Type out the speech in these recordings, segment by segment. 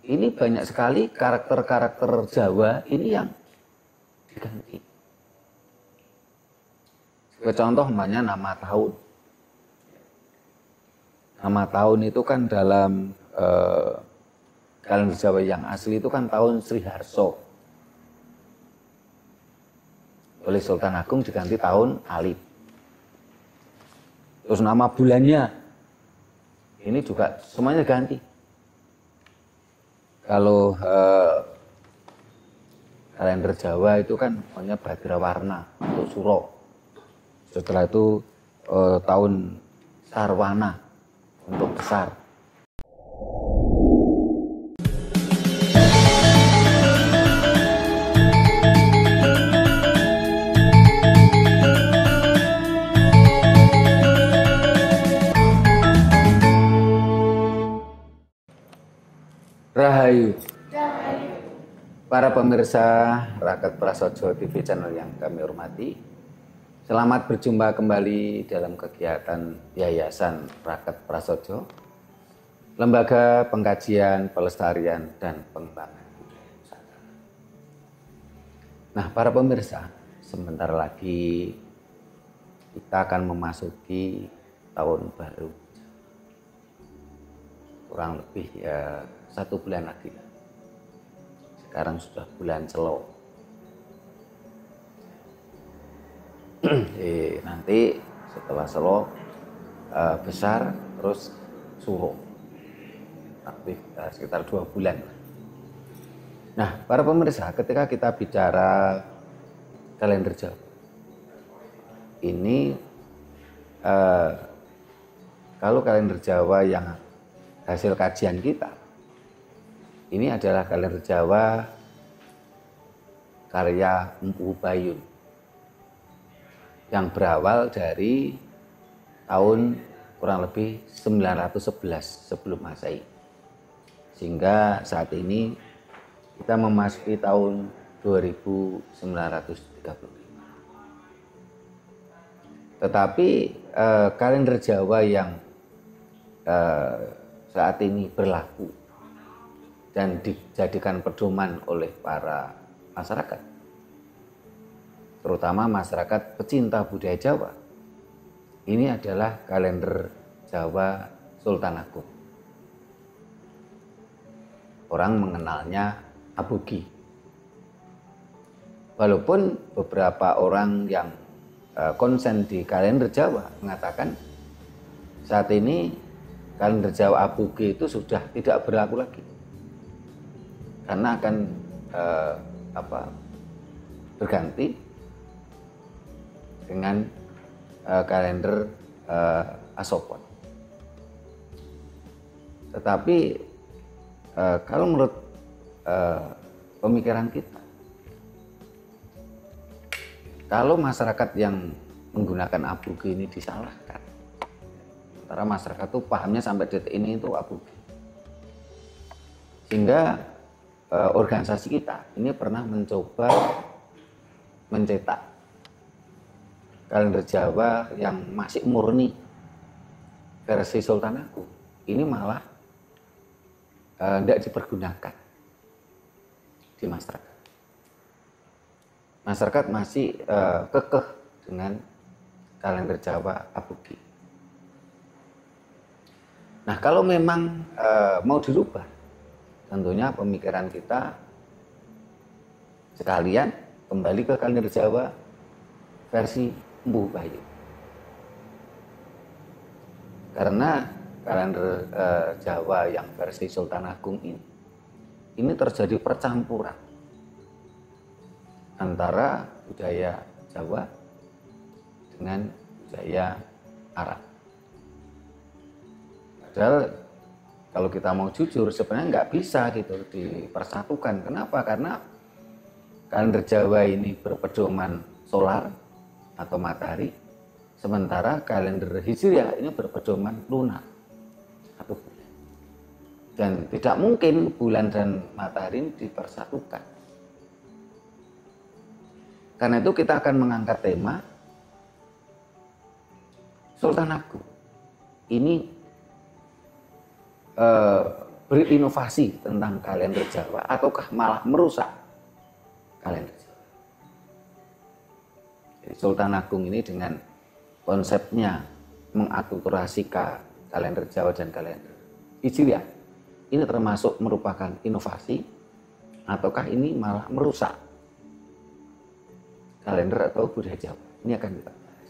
ini banyak sekali karakter-karakter Jawa ini yang diganti. Contoh namanya nama tahun. Nama tahun itu kan dalam kalender Jawa yang asli itu kan tahun Sriharso. Oleh Sultan Agung diganti tahun Alif. Terus nama bulannya ini juga semuanya ganti. Kalau kalender Jawa itu kan namanya Badrawarna untuk Suro. Setelah itu tahun Sarwana untuk besar. Rahayu. Para pemirsa Raket Prasojo TV channel yang kami hormati, selamat berjumpa kembali dalam kegiatan Yayasan Raket Prasojo, Lembaga Pengkajian, Pelestarian, dan Pengembangan Budaya Nusantara. Nah, para pemirsa, sebentar lagi kita akan memasuki tahun baru. Kurang lebih ya 1 bulan lagi. Sekarang sudah bulan Selo. Nanti setelah Selo besar, terus Suro. Tapi sekitar 2 bulan. Nah, para pemirsa, ketika kita bicara kalender Jawa, ini kalau kalender Jawa yang hasil kajian kita, ini adalah kalender Jawa karya Mpu Bayun yang berawal dari tahun kurang lebih 911 sebelum Masehi. Sehingga saat ini kita memasuki tahun 2935. Tetapi kalender Jawa yang saat ini berlaku dan dijadikan pedoman oleh para masyarakat, terutama masyarakat pecinta budaya Jawa, ini adalah kalender Jawa Sultan Agung. Orang mengenalnya Abogi. Walaupun beberapa orang yang konsen di kalender Jawa mengatakan saat ini kalender Jawa Abogi itu sudah tidak berlaku lagi, karena akan berganti dengan kalender Asopon. Tetapi kalau menurut pemikiran kita, kalau masyarakat yang menggunakan Abogi ini disalahkan, karena masyarakat itu pahamnya sampai detik ini itu Abogi. Sehingga organisasi kita ini pernah mencoba mencetak kalender Jawa yang masih murni versi Sultan Agung. Ini malah tidak dipergunakan di masyarakat. Masyarakat masih kekeh dengan kalender Jawa Abogi. Nah, kalau memang mau dirubah, tentunya pemikiran kita sekalian kembali ke kalender Jawa versi Mpu Bayun. Karena kalender Jawa yang versi Sultan Agung ini terjadi percampuran antara budaya Jawa dengan budaya Arab. Padahal kalau kita mau jujur sebenarnya nggak bisa gitu dipersatukan. Kenapa? Karena kalender Jawa ini berpedoman solar atau matahari, sementara kalender Hijriah ini berpedoman lunar atau bulan. Dan tidak mungkin bulan dan matahari ini dipersatukan. Karena itu kita akan mengangkat tema Sultan Agung. Ini berinovasi tentang kalender Jawa ataukah malah merusak kalender Jawa. Jadi Sultan Agung ini dengan konsepnya mengakulturasikan kalender Jawa dan kalender Hijriah, ini termasuk merupakan inovasi ataukah ini malah merusak kalender atau budaya Jawa. Ini akan kita bahas.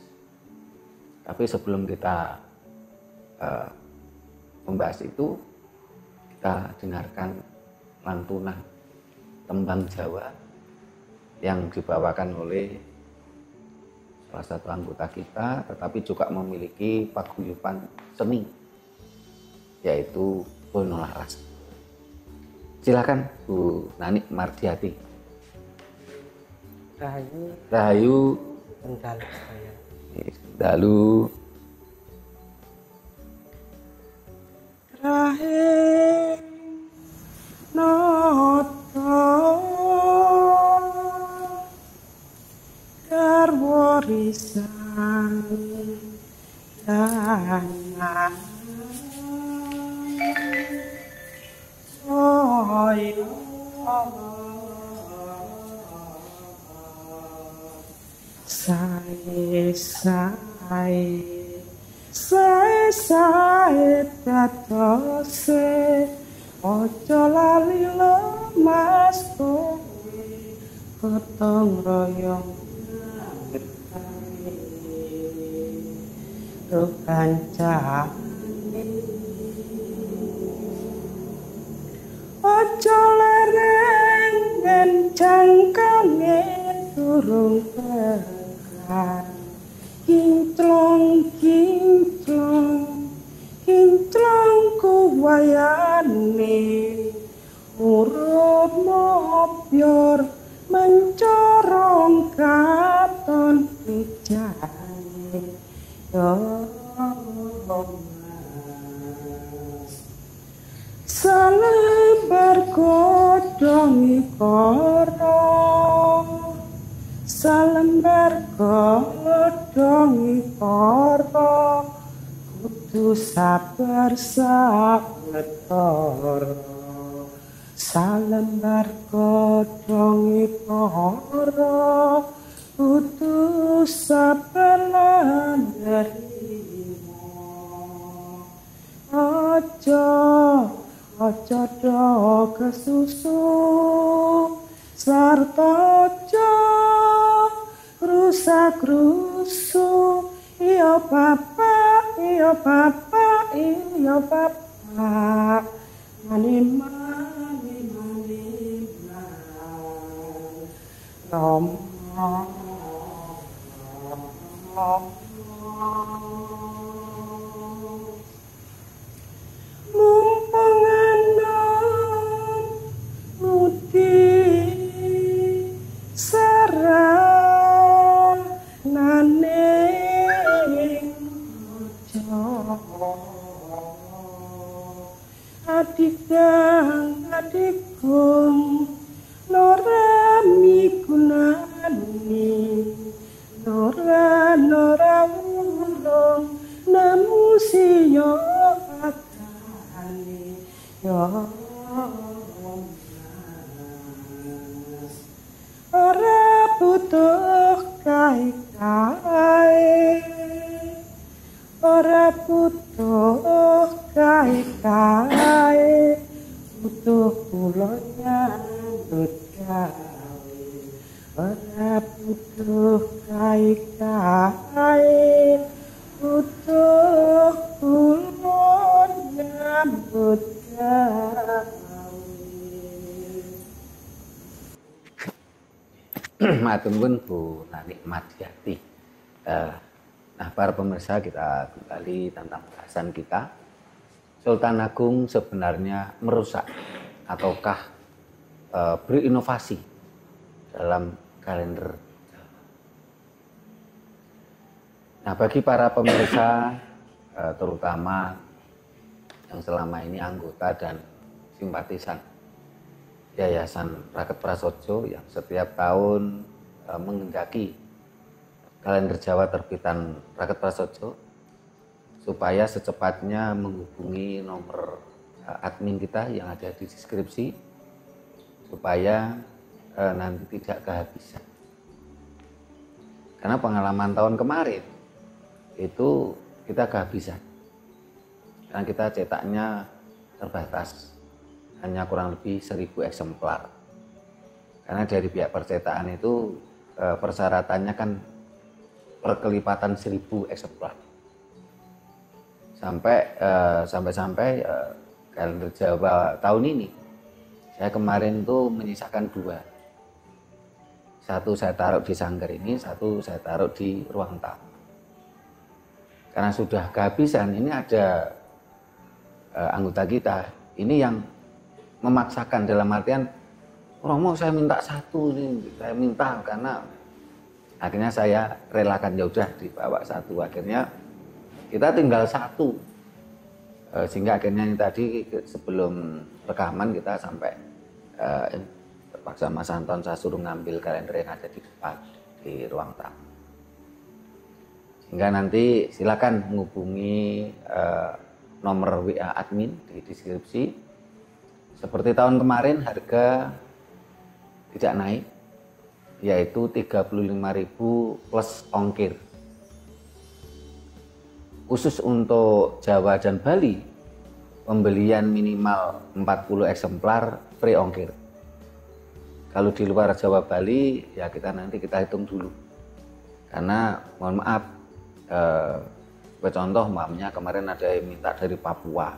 Tapi sebelum kita membahas itu, kita dengarkan lantunan tembang Jawa yang dibawakan oleh salah satu anggota kita, tetapi juga memiliki paguyuban seni, yaitu Bono Laras. Silakan Bu Nani Mardiati. Rahayu Dalu saya. Dalu Rahim noto garwa risan tanah soyo Sae tatose ojo lali lemas kowe gotong royong ro kancane ojo lereng jangkange durung tekan kinclong kuwayane urip mopyor mencorong katon ijane yo salembar godhong ikara salembar godhong ikara kudu sabar sabetara salembar godhong ikara kudu sabar lan nrimo aja do kesusu sarta aja rusak-rusuk iya bapak mani mumpung enom mudi sarang naning adikung nora migunani nora ulung nemu siyo atani yo ora butuh kai-kai ora butuh kai-kai butuh kula nyambut gawe ora butuh kai-kai butuh kula nyambut gawe. Matur nuwun Bu Nani Mardiati. Nah, para pemirsa, kita kembali tentang bahasan kita. Sultan Agung sebenarnya merusak ataukah berinovasi dalam kalender Jawa. Nah, bagi para pemirsa, terutama yang selama ini anggota dan simpatisan Yayasan Raket Prasojo yang setiap tahun mengendaki kalender Jawa terbitan Raket Prasojo supaya secepatnya menghubungi nomor admin kita yang ada di deskripsi supaya nanti tidak kehabisan. Karena pengalaman tahun kemarin itu kita kehabisan. Karena kita cetaknya terbatas, hanya kurang lebih 1000 eksemplar. Karena dari pihak percetakan itu persyaratannya kan perkelipatan 1000 eksemplar. Sampai kalender Jawa tahun ini saya kemarin tuh menyisakan 2. Satu saya taruh di sanggar ini, satu saya taruh di ruang tamu. Karena sudah kehabisan, ini ada anggota kita ini yang memaksakan, dalam artian orang mau saya minta 1 ini, saya minta, karena akhirnya saya relakan, ya udah dibawa 1. Akhirnya kita tinggal 1, sehingga akhirnya ini tadi sebelum rekaman kita sampai terpaksa Mas Anton saya suruh ngambil kalender yang ada di depan di ruang tamu. Sehingga nanti silakan menghubungi nomor WA admin di deskripsi. Seperti tahun kemarin harga tidak naik, yaitu 35.000 plus ongkir. Khusus untuk Jawa dan Bali, pembelian minimal 40 eksemplar free ongkir. Kalau di luar Jawa Bali, ya nanti kita hitung dulu. Karena mohon maaf, contoh mamanya kemarin ada yang minta dari Papua.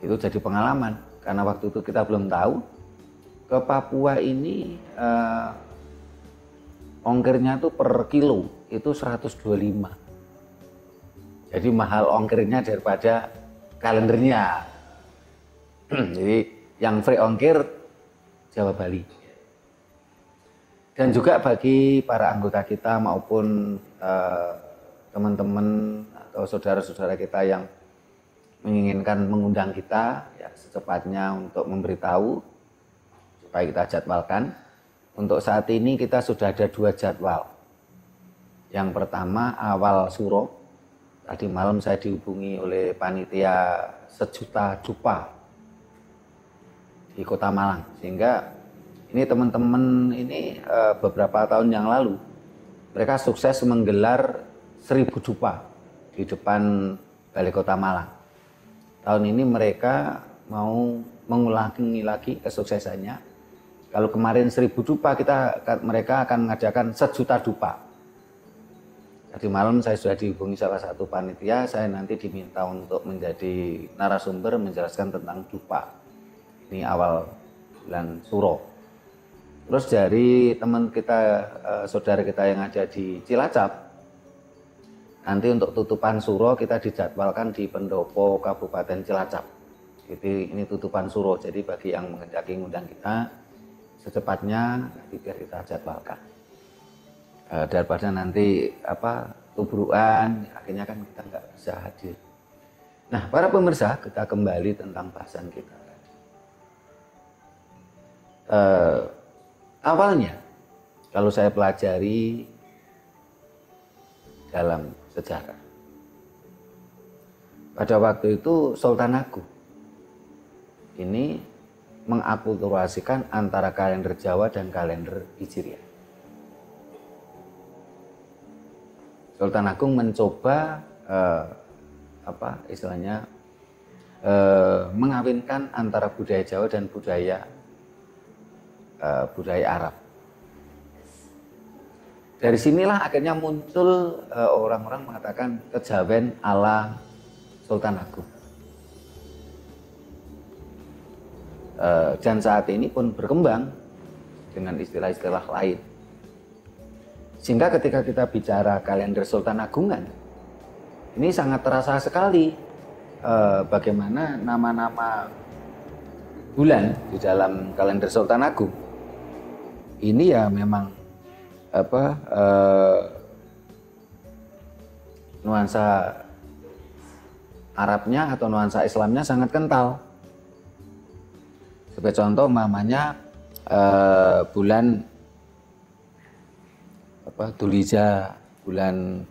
Itu jadi pengalaman, karena waktu itu kita belum tahu. Ke Papua ini ongkirnya tuh per kilo itu 125. Jadi mahal ongkirnya daripada kalendernya. Jadi yang free ongkir Jawa Bali. Dan juga bagi para anggota kita maupun teman-teman atau saudara-saudara kita yang menginginkan mengundang kita, ya secepatnya untuk memberitahu supaya kita jadwalkan. Untuk saat ini kita sudah ada 2 jadwal. Yang pertama awal suro. Tadi malam saya dihubungi oleh panitia 1 juta dupa di Kota Malang, sehingga ini teman-teman ini beberapa tahun yang lalu mereka sukses menggelar 1000 dupa di depan Balai Kota Malang. Tahun ini mereka mau mengulangi lagi kesuksesannya. Kalau kemarin 1000 dupa, mereka akan mengadakan 1 juta dupa. Tadi malam saya sudah dihubungi salah satu panitia, saya nanti diminta untuk menjadi narasumber menjelaskan tentang dupa. Ini awal bulan Suro. Terus dari teman kita, saudara kita yang ada di Cilacap, nanti untuk tutupan Suro kita dijadwalkan di Pendopo Kabupaten Cilacap. Jadi ini tutupan Suro, jadi bagi yang mengendaki ngundang kita, secepatnya biar kita jadwalkan. Daripada nanti tubrukan, akhirnya kan kita nggak bisa hadir. Nah, para pemirsa, kita kembali tentang bahasan kita. Awalnya, kalau saya pelajari dalam sejarah, pada waktu itu Sultan Agung ini mengakulturasikan antara kalender Jawa dan kalender Hijriah. Sultan Agung mencoba mengawinkan antara budaya Jawa dan budaya Arab. Dari sinilah akhirnya muncul orang-orang mengatakan kejawen ala Sultan Agung. Dan saat ini pun berkembang dengan istilah-istilah lain. Sehingga ketika kita bicara kalender Sultan Agungan, ini sangat terasa sekali bagaimana nama-nama bulan di dalam kalender Sultan Agung. Ini ya memang nuansa Arabnya atau nuansa Islamnya sangat kental. Sebagai contoh namanya bulan Dzulhijjah, bulan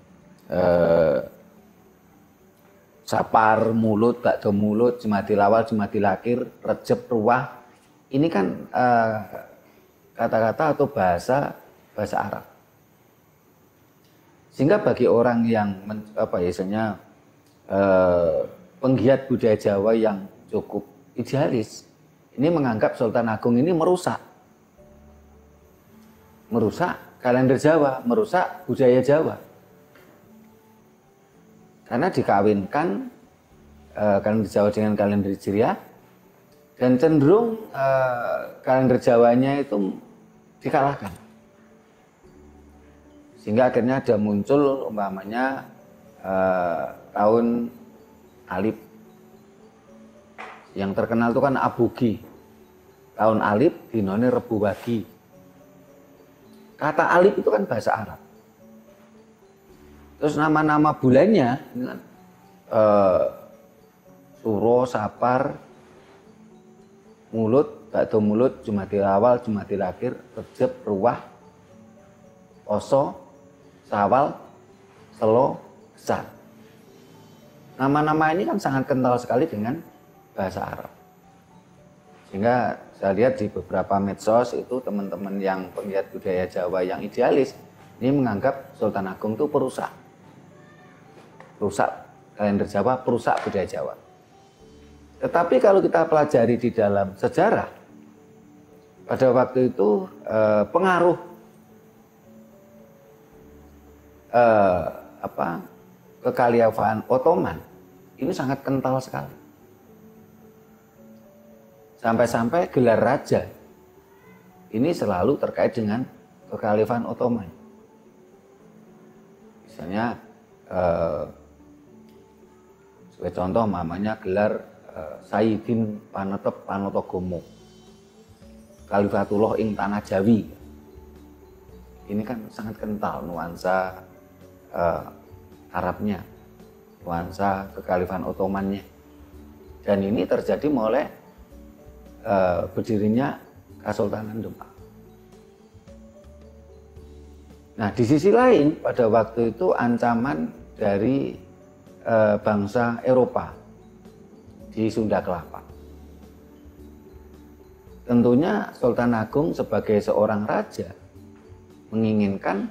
Sapar, Mulut, Bakdo Mulut, Jumadil Awal, Jumadil Akhir, Recep, Ruwah. Ini kan kata-kata atau bahasa Arab. Sehingga bagi orang yang penggiat budaya Jawa yang cukup idealis, ini menganggap Sultan Agung ini merusak kalender Jawa, merusak budaya Jawa. Karena dikawinkan kalender Jawa dengan kalender Hijriah, dan cenderung kalender Jawanya itu dikalahkan. Sehingga akhirnya ada muncul umpamanya tahun Alif. Yang terkenal itu kan Abogi. Tahun Alif dinone Rebu Wage. Kata Alif itu kan bahasa Arab. Terus nama-nama bulannya ini kan Suro, Sapar, Mulut, Bakdo Mulut, Jumadil Awal, Jumadil Akhir, Recep, Ruwah, Poso, Sawal, Selo, Besar. Nama-nama ini kan sangat kental sekali dengan bahasa Arab. Sehingga saya lihat di beberapa medsos itu teman-teman yang penggiat budaya Jawa yang idealis ini menganggap Sultan Agung itu perusak kalender Jawa, perusak budaya Jawa. Tetapi kalau kita pelajari di dalam sejarah, pada waktu itu pengaruh kekhalifahan Ottoman ini sangat kental sekali. Sampai-sampai gelar raja ini selalu terkait dengan kekhalifahan Ottoman. Misalnya sebagai contoh namanya gelar Sayyidin Panetep Panotogomo, Khalifatullah ing Tanah Jawi. Ini kan sangat kental nuansa Arabnya, nuansa kekhalifahan Ottomannya. Dan ini terjadi mulai berdirinya Kesultanan Demak. Nah, di sisi lain pada waktu itu ancaman dari bangsa Eropa di Sunda Kelapa. Tentunya Sultan Agung sebagai seorang raja menginginkan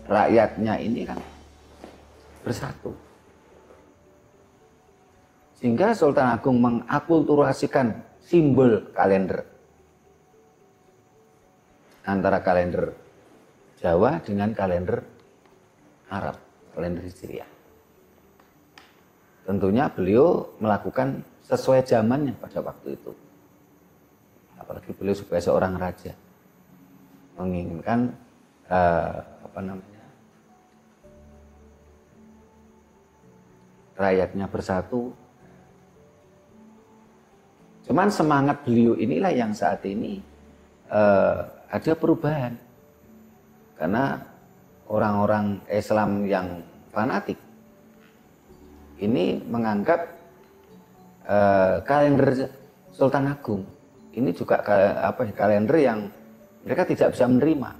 rakyatnya ini kan bersatu. Sehingga Sultan Agung mengakulturasikan simbol kalender antara kalender Jawa dengan kalender Arab, kalender Hijriah. Tentunya beliau melakukan sesuai zamannya pada waktu itu. Apalagi beliau sebagai seorang raja menginginkan rakyatnya bersatu. Cuman semangat beliau inilah yang saat ini ada perubahan. Karena orang-orang Islam yang fanatik ini menganggap kalender Sultan Agung ini juga kalender yang mereka tidak bisa menerima.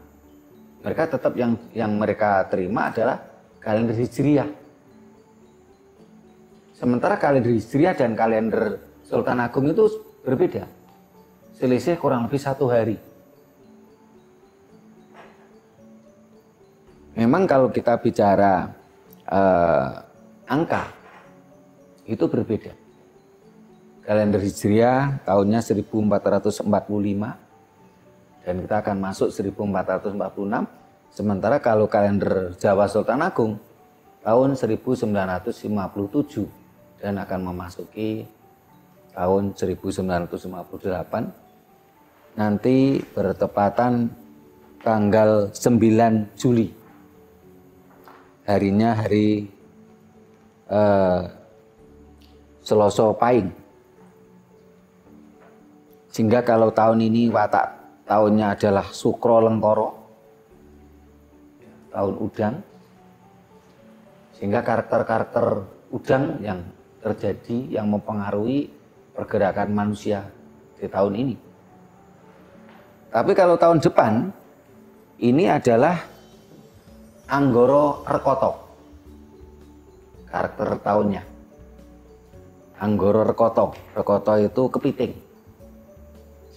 Mereka tetap yang mereka terima adalah kalender Hijriah. Sementara kalender Hijriah dan kalender Sultan Agung itu berbeda, selisih kurang lebih 1 hari. Memang kalau kita bicara angka, itu berbeda. Kalender Hijriah tahunnya 1445, dan kita akan masuk 1446. Sementara kalau kalender Jawa Sultan Agung tahun 1957 dan akan memasuki tahun 1958, nanti bertepatan tanggal 9 Juli. Harinya hari Selasa Pahing. Sehingga kalau tahun ini watak tahunnya adalah Sukro Lengkoro, tahun udang. Sehingga karakter-karakter udang yang terjadi yang mempengaruhi pergerakan manusia di tahun ini. Tapi kalau tahun depan ini adalah Anggoro Rekoto, karakter tahunnya. Anggoro Rekoto. Rekoto itu kepiting.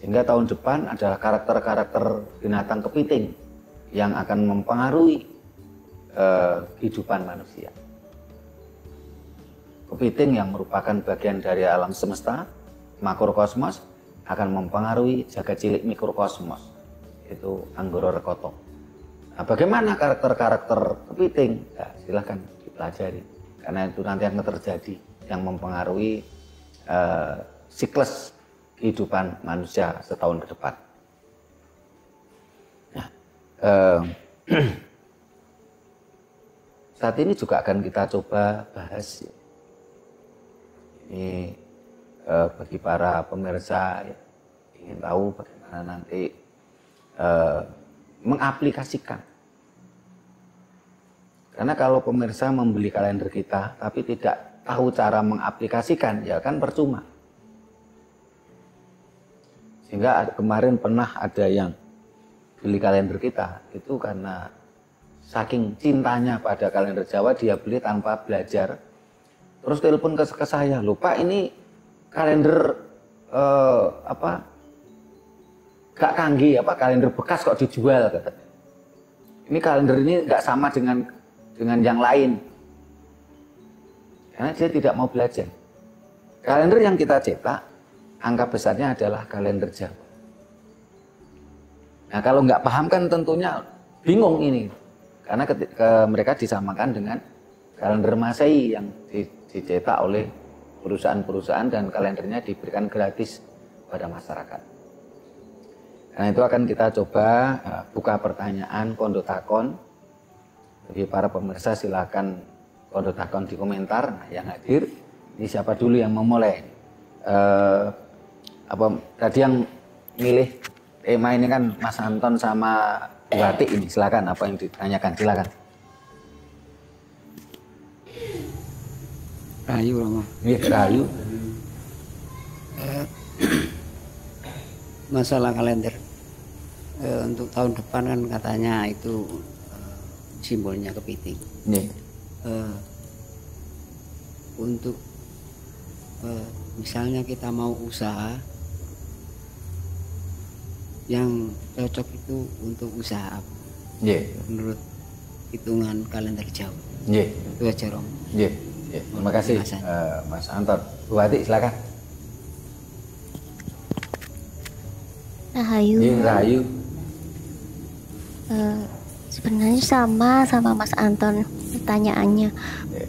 Sehingga tahun depan adalah karakter-karakter binatang kepiting yang akan mempengaruhi kehidupan manusia. Kepiting yang merupakan bagian dari alam semesta, makrokosmos, akan mempengaruhi jagat cilik mikrokosmos. Itu Anggoro Rekoto. Nah, bagaimana karakter-karakter kepiting? Ya, silahkan dipelajari. Karena itu nanti akan terjadi yang mempengaruhi siklus kehidupan manusia setahun ke depan. Nah, saat ini juga akan kita coba bahas ini bagi para pemirsa ya, ingin tahu bagaimana nanti mengaplikasikan. Karena kalau pemirsa membeli kalender kita tapi tidak tahu cara mengaplikasikan, ya kan percuma. Sehingga kemarin pernah ada yang beli kalender kita itu karena saking cintanya pada kalender Jawa, dia beli tanpa belajar. Terus telepon ke saya, lupa ini kalender gak kanggih, kalender bekas kok dijual, katanya. Ini kalender ini nggak sama dengan yang lain, karena dia tidak mau belajar. Kalender yang kita cetak angka besarnya adalah kalender Jawa. Nah, kalau nggak paham kan tentunya bingung ini, karena mereka disamakan dengan kalender Masehi yang dicetak oleh perusahaan-perusahaan dan kalendernya diberikan gratis pada masyarakat. Karena itu akan kita coba buka pertanyaan kondotakon. Bagi para pemirsa silakan kondotakon di komentar. Nah, yang hadir ini siapa dulu yang memulai? Tadi yang milih tema ini kan Mas Anton sama Bu Wati ini, silakan apa yang ditanyakan, silakan. Rahayu Romo. Iya, Rahayu. Masalah kalender untuk tahun depan kan katanya itu simbolnya kepiting. Iya. Untuk misalnya kita mau usaha, yang cocok itu untuk usaha apa? Iya. Menurut hitungan kalender Jawa. Iya. Itu aja Romo. Iya. Iya. Terima kasih Mas Anton. Bu Wati silakan. Rahayu. Iya, Rahayu. Sebenarnya sama Mas Anton pertanyaannya,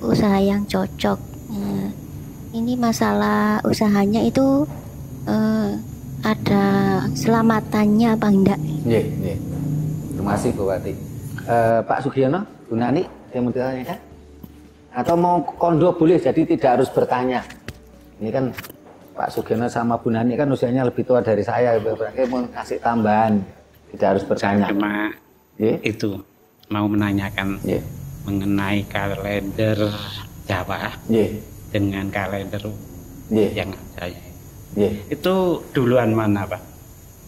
usaha yang cocok. Ini masalah usahanya itu ada selamatannya apa enggak? Iya, iya. Terima kasih Bu Wati. Pak Sugiono, Bu Nani, yang mau ditanyakan? Atau mau kondo boleh, jadi tidak harus bertanya. Ini kan Pak Sugiono sama Bu Nani kan usianya lebih tua dari saya, berarti mau kasih tambahan, tidak harus bertanya. Saya cuma itu mau menanyakan mengenai kalender Jawa dengan kalender yang saya. Itu duluan mana Pak?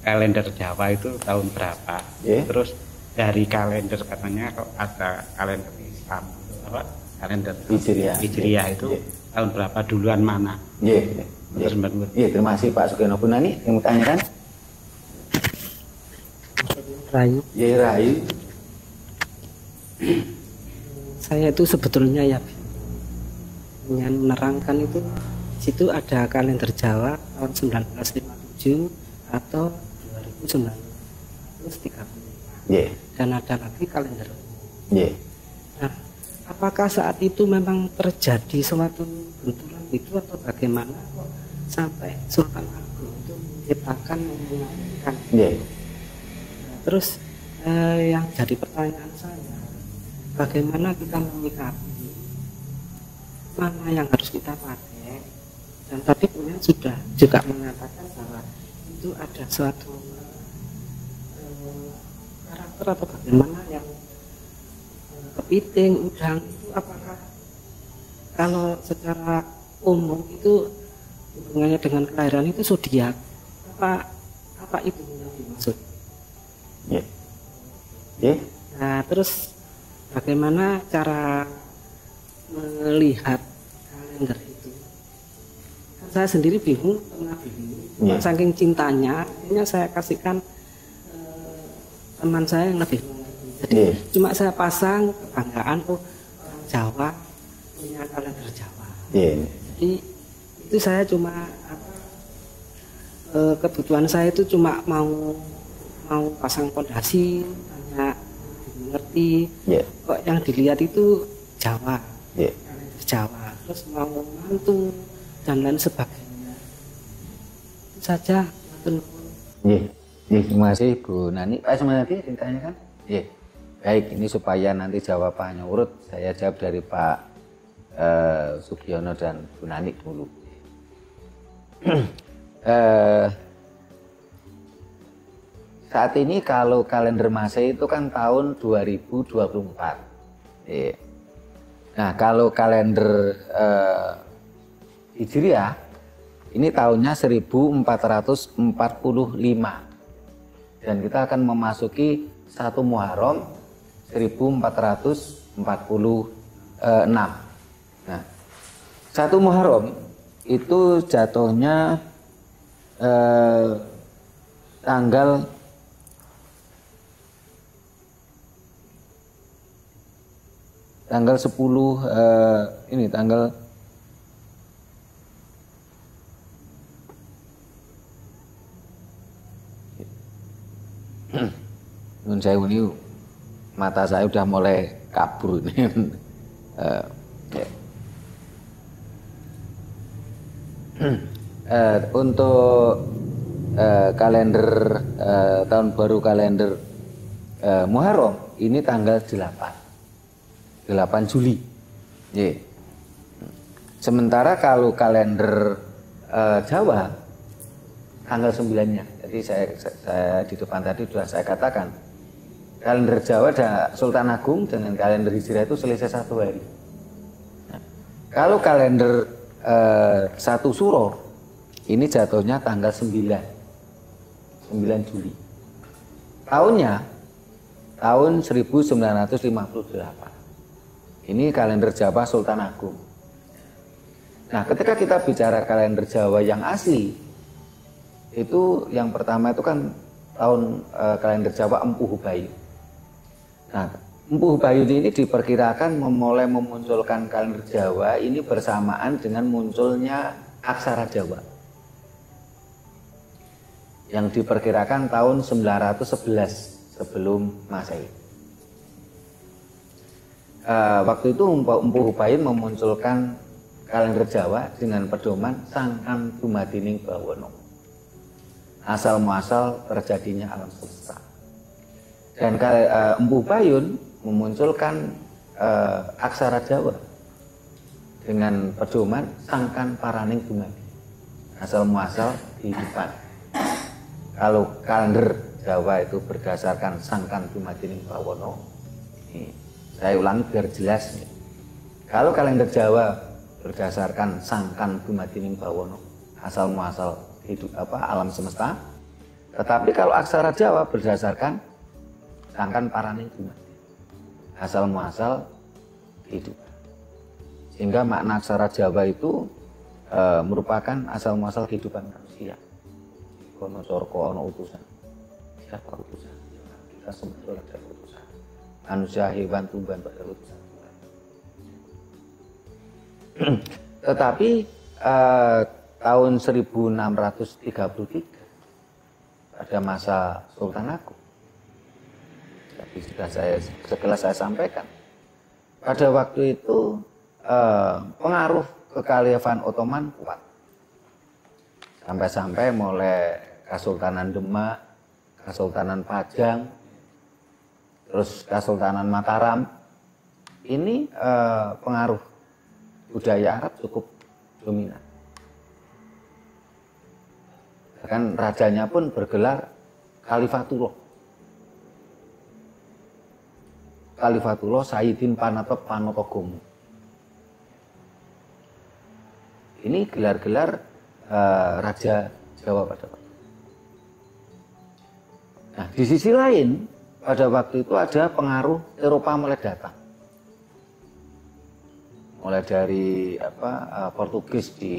Kalender Jawa itu tahun berapa? Terus dari kalender katanya kok ada kalender Islam, apa? Kalender Hijriah itu tahun berapa, duluan mana? Terima kasih Pak Sugiono. Bu Nani yang mau tanyakan? Rahayu. Iya, Rahayu. Saya itu sebetulnya ya ingin menerangkan itu, situ ada kalender Jawa tahun 1957 atau 2935. Dan ada lagi kalender. Nah, apakah saat itu memang terjadi suatu benturan itu atau bagaimana kok sampai Sultan Agung itu menciptakan mengaitkan? Terus yang jadi pertanyaan saya, bagaimana kita menyikapi mana yang harus kita pakai? Dan tadi kemudian sudah juga mengatakan bahwa itu ada suatu karakter atau bagaimana yang kepiting, udang itu apakah kalau secara umum itu hubungannya dengan kelahiran itu zodiak, apa itu yang dimaksud? Nah, terus bagaimana cara melihat kalender itu? saya sendiri bingung, saking cintanya, akhirnya saya kasihkan teman saya yang lebih. Jadi cuma saya pasang kebanggaan orang Jawa punya kalender Jawa. Jadi itu saya cuma kebutuhan saya itu cuma mau pasang pondasi, hanya mengerti. Kok yang dilihat itu Jawa, Jawa, terus mau mantu dan lain sebagainya. Itu saja. Terima kasih Bu Nani. Pak Semanati ditanyakan? Baik, ini supaya nanti jawabannya urut, saya jawab dari Pak Sugiono dan Bu Nani dulu. Saat ini kalau kalender Masehi itu kan tahun 2024. Nah, kalau kalender Hijriah ini tahunnya 1445. Dan kita akan memasuki 1 Muharram 1446. Nah, 1 Muharram itu jatuhnya tanggal tanggal 10 ini tanggal nun saya ini mata saya udah mulai kabur ini. Untuk kalender tahun baru kalender Muharram ini tanggal 8 Juli. Sementara kalau kalender Jawa tanggal 9-nya. Jadi saya di depan tadi sudah saya katakan kalender Jawa ada Sultan Agung dengan kalender Hijriah itu selisih 1 hari. Nah, kalau kalender 1 Suro ini jatuhnya tanggal 9 Juli. Tahunnya tahun 1958. Ini kalender Jawa Sultan Agung. Nah, ketika kita bicara kalender Jawa yang asli, itu yang pertama itu kan tahun kalender Jawa Empu Hubayun. Nah, Empu Hubayun ini diperkirakan mulai memunculkan kalender Jawa ini bersamaan dengan munculnya aksara Jawa. Yang diperkirakan tahun 911 sebelum Masehi. Waktu itu Empu Hubayun memunculkan kalender Jawa dengan pedoman Sangkan Dumadining Bawono. Asal muasal terjadinya alam semesta. Dan Empu Hubayun memunculkan aksara Jawa dengan pedoman Sangkan Paraning Dumadi. Asal muasal kehidupan. Kalau kalender Jawa itu berdasarkan Sangkan Dumadining Bawono. Saya ulangi biar jelas. Kalau kalender Jawa berdasarkan Sangkan Dumadining Bawono, asal muasal hidup alam semesta. Tetapi kalau aksara Jawa berdasarkan Sangkan Paraning Dumadi, asal muasal kehidupan. Sehingga makna aksara Jawa itu merupakan asal muasal kehidupan manusia. Kono sorko ono utusan. Siapa utusan? Kita semua ada utusan. Manusia, hewan, tumbuhan pada utusan. Tetapi tahun 1633 pada masa Sultan Agung, tapi sudah setelah saya sampaikan, pada waktu itu pengaruh kekhalifahan Ottoman kuat, sampai-sampai mulai Kesultanan Demak, Kesultanan Pajang, terus Kesultanan Mataram. Ini pengaruh budaya Arab cukup dominan. Bahkan rajanya pun bergelar Khalifatullah. Khalifatullah Sayyidin Panatop Panotogomo. Ini gelar-gelar Raja Jawa pada waktu. Nah, di sisi lain pada waktu itu ada pengaruh Eropa mulai datang. Mulai dari Portugis di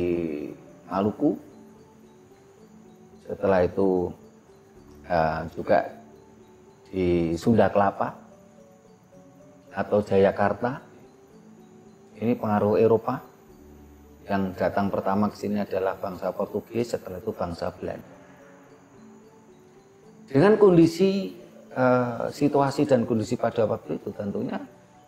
Maluku. Setelah itu juga di Sunda Kelapa atau Jayakarta. Ini pengaruh Eropa. Yang datang pertama ke sini adalah bangsa Portugis, setelah itu bangsa Belanda. Dengan kondisi situasi dan kondisi pada waktu itu, tentunya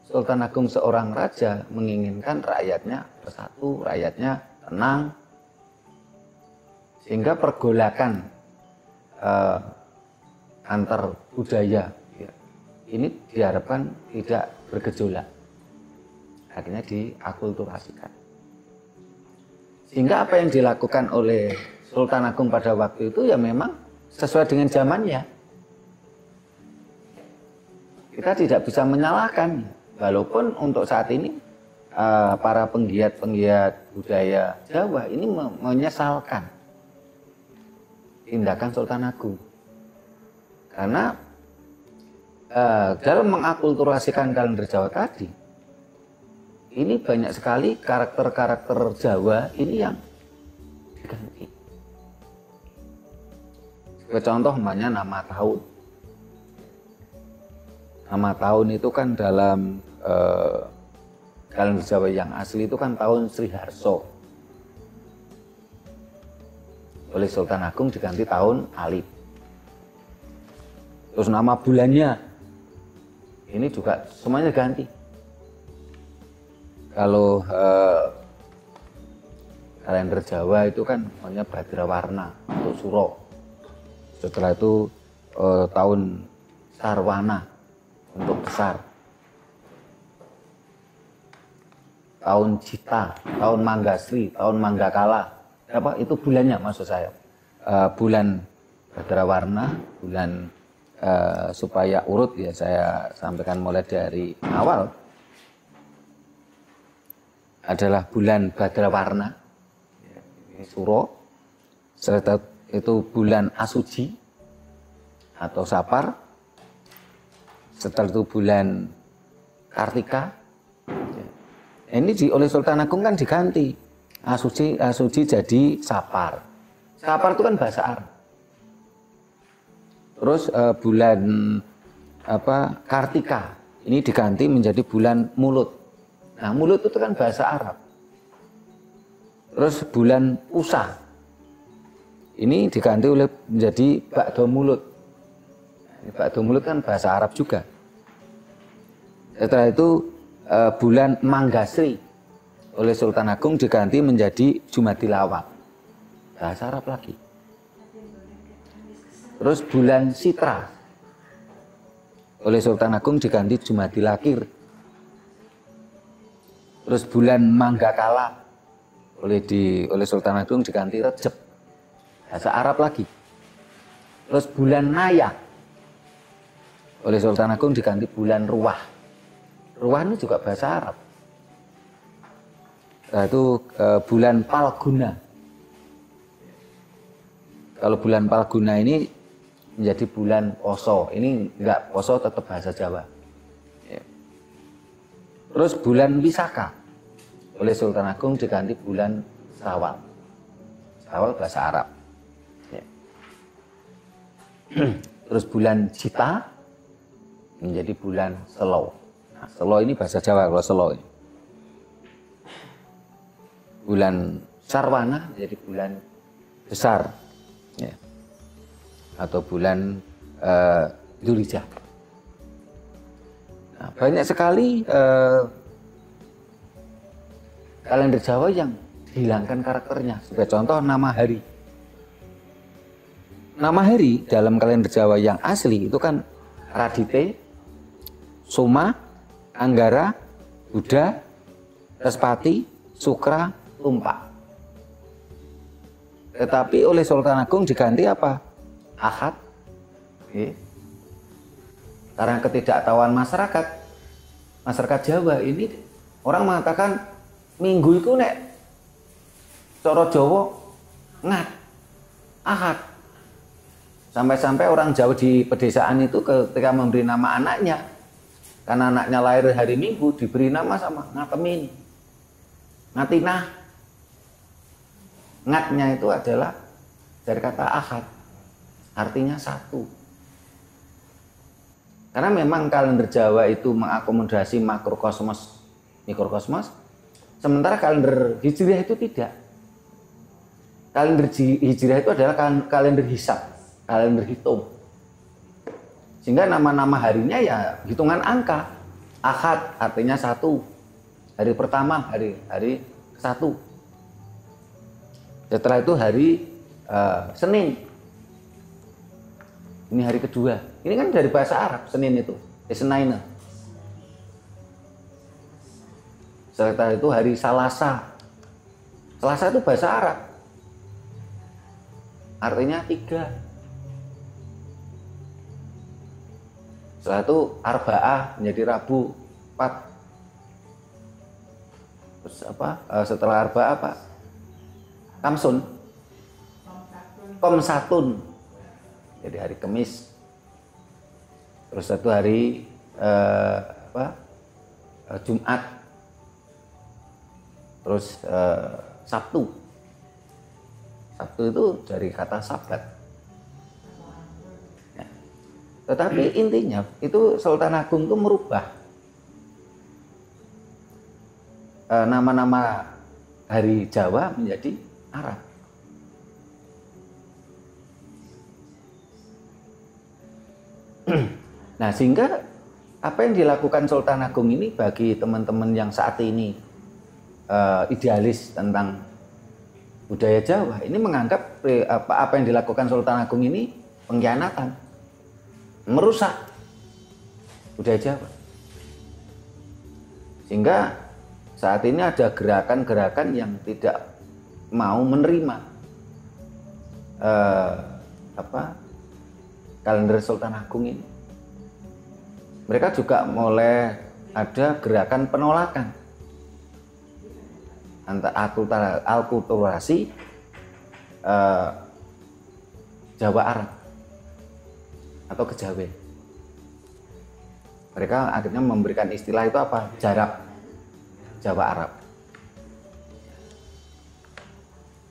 Sultan Agung seorang raja menginginkan rakyatnya bersatu, rakyatnya tenang, sehingga pergolakan antar budaya ini diharapkan tidak bergejolak, akhirnya diakulturasikan. Sehingga apa yang dilakukan oleh Sultan Agung pada waktu itu ya memang sesuai dengan zamannya. Kita tidak bisa menyalahkan, walaupun untuk saat ini para penggiat budaya Jawa ini menyesalkan tindakan Sultan Agung. Karena dalam mengakulturasikan kalender Jawa tadi, ini banyak sekali karakter-karakter Jawa ini yang diganti. Sebagai contoh namanya nama tahun. Nama tahun itu kan dalam kalender Jawa yang asli itu kan tahun Sriharso. Oleh Sultan Agung diganti tahun Alif. Terus nama bulannya ini juga semuanya ganti. Kalau kalender Jawa itu kan namanya Badrawarna atau Suro. Setelah itu tahun Sarwana untuk besar. Tahun Cita, tahun Manggasri, tahun Manggakala. Apa itu bulannya maksud saya? Bulan Badrawarna, bulan supaya urut ya saya sampaikan mulai dari awal. Adalah bulan Badrawarna, ini Suro. Setelah itu bulan Asuci atau Sapar. Setelah itu bulan Kartika. Ini oleh Sultan Agung kan diganti. Asuci jadi Sapar. Sapar itu kan bahasa Arab. Terus bulan Kartika ini diganti menjadi bulan Mulut. Nah, Mulut itu kan bahasa Arab. Terus bulan Pusa ini diganti menjadi Ba'do Mulut. Ba'do Mulut kan bahasa Arab juga. Setelah itu bulan Manggasri oleh Sultan Agung diganti menjadi Jumadilawal, bahasa Arab lagi. Terus bulan Sitra oleh Sultan Agung diganti Jumadilakir. Terus bulan Manggakala oleh Sultan Agung diganti Rejab, bahasa Arab lagi. Terus bulan Naya oleh Sultan Agung diganti bulan Ruwah. Ruwah ini juga bahasa Arab. Nah, itu bulan Palguna. Kalau bulan Palguna ini menjadi bulan Poso. Ini enggak Poso, tetap bahasa Jawa. Ya. Terus bulan Wisaka oleh Sultan Agung diganti bulan Syawal. Syawal bahasa Arab. Ya. Terus bulan Cita menjadi bulan Selo. Nah, Selo ini bahasa Jawa kalau Selo ini. Bulan Sarwana menjadi bulan besar, ya. Atau bulan Dzulhijjah. Nah, banyak sekali kalender Jawa yang dihilangkan karakternya. Sebagai contoh nama hari. Nama hari dalam kalender Jawa yang asli itu kan Radite, Soma, Anggara, Buddha, Respati, Sukra, Tumpak. Tetapi oleh Sultan Agung diganti apa? Ahad. Oke. Karena ketidaktahuan masyarakat Jawa ini, orang mengatakan minggu itu nek cara Jawa ngat Ahad. Sampai-sampai orang Jawa di pedesaan itu ketika memberi nama anaknya, karena anaknya lahir hari Minggu, diberi nama sama Ngatemin, Ngatinah. ngatnya itu adalah dari kata ahad, artinya satu. Karena memang kalender Jawa itu mengakomodasi makrokosmos, mikrokosmos, sementara kalender Hijriah itu tidak. Kalender Hijriah itu adalah kalender hisab, kalender hitung. Sehingga nama-nama harinya ya hitungan angka. Ahad artinya satu, hari pertama, hari satu. Setelah itu hari Senin, ini hari kedua. Ini kan dari bahasa Arab, Senin itu, Isnaina. Setelah itu hari Salasa. Selasa itu bahasa Arab, artinya tiga. Setelah itu Arba'ah menjadi Rabu, 4. Terus apa? Setelah Arba'ah apa? Kamsun, Komsatun, jadi hari Kamis. Terus satu hari Jumat. Terus Sabtu. Sabtu itu dari kata Sabat. Ya. Tetapi intinya itu Sultan Agung itu merubah nama-nama hari Jawa menjadi Arab. Nah, sehingga apa yang dilakukan Sultan Agung ini bagi teman-teman yang saat ini idealis tentang budaya Jawa, ini menganggap apa yang dilakukan Sultan Agung ini pengkhianatan, merusak budaya Jawa. Sehingga saat ini ada gerakan-gerakan yang tidak mau menerima kalender Sultan Agung ini. Mereka juga mulai ada gerakan penolakan antara alkulturasi Jawa Arab atau kejawen. Mereka akhirnya memberikan istilah itu apa? Jarak Jawa Arab.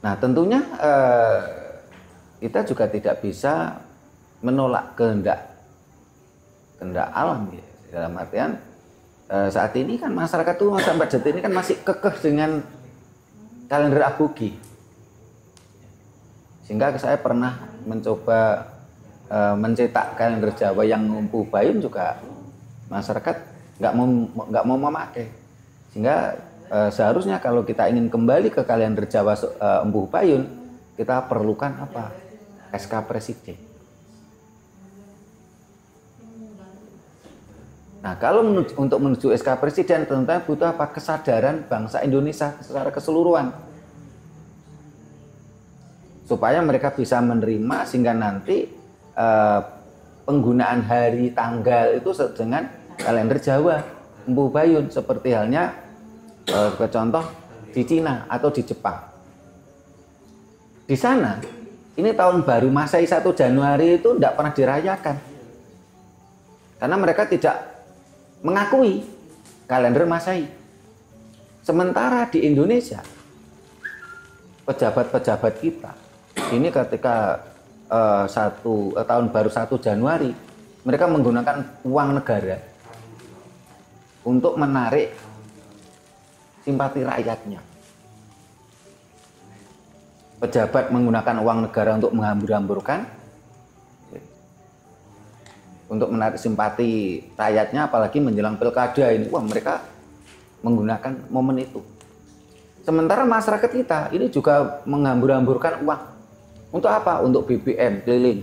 Nah, tentunya kita juga tidak bisa menolak kehendak alam, ya. Dalam artian saat ini kan masyarakat itu sampai detik ini kan masih kekeh dengan kalender abogi. Sehingga saya pernah mencoba mencetak kalender Jawa yang Empu Bayun, juga masyarakat nggak mau memakai. Sehingga seharusnya kalau kita ingin kembali ke kalender Jawa Empu Bayun, kita perlukan apa? SK Presiden. Nah, kalau untuk menuju SK Presiden tentunya butuh apa? Kesadaran bangsa Indonesia secara keseluruhan, supaya mereka bisa menerima, sehingga nanti penggunaan hari tanggal itu dengan kalender Jawa Empu Bayun, seperti halnya ke contoh di Cina atau di Jepang. Di sana ini tahun baru Masehi 1 Januari itu tidak pernah dirayakan, karena mereka tidak mengakui kalender Masehi. Sementara di Indonesia, pejabat-pejabat kita ini ketika tahun baru 1 Januari, mereka menggunakan uang negara untuk menarik simpati rakyatnya. Pejabat menggunakan uang negara untuk menghambur-hamburkan, untuk menarik simpati rakyatnya, apalagi menjelang pilkada ini. Wah, mereka menggunakan momen itu. Sementara masyarakat kita ini juga menghambur-hamburkan uang. Untuk apa? Untuk BBM keliling.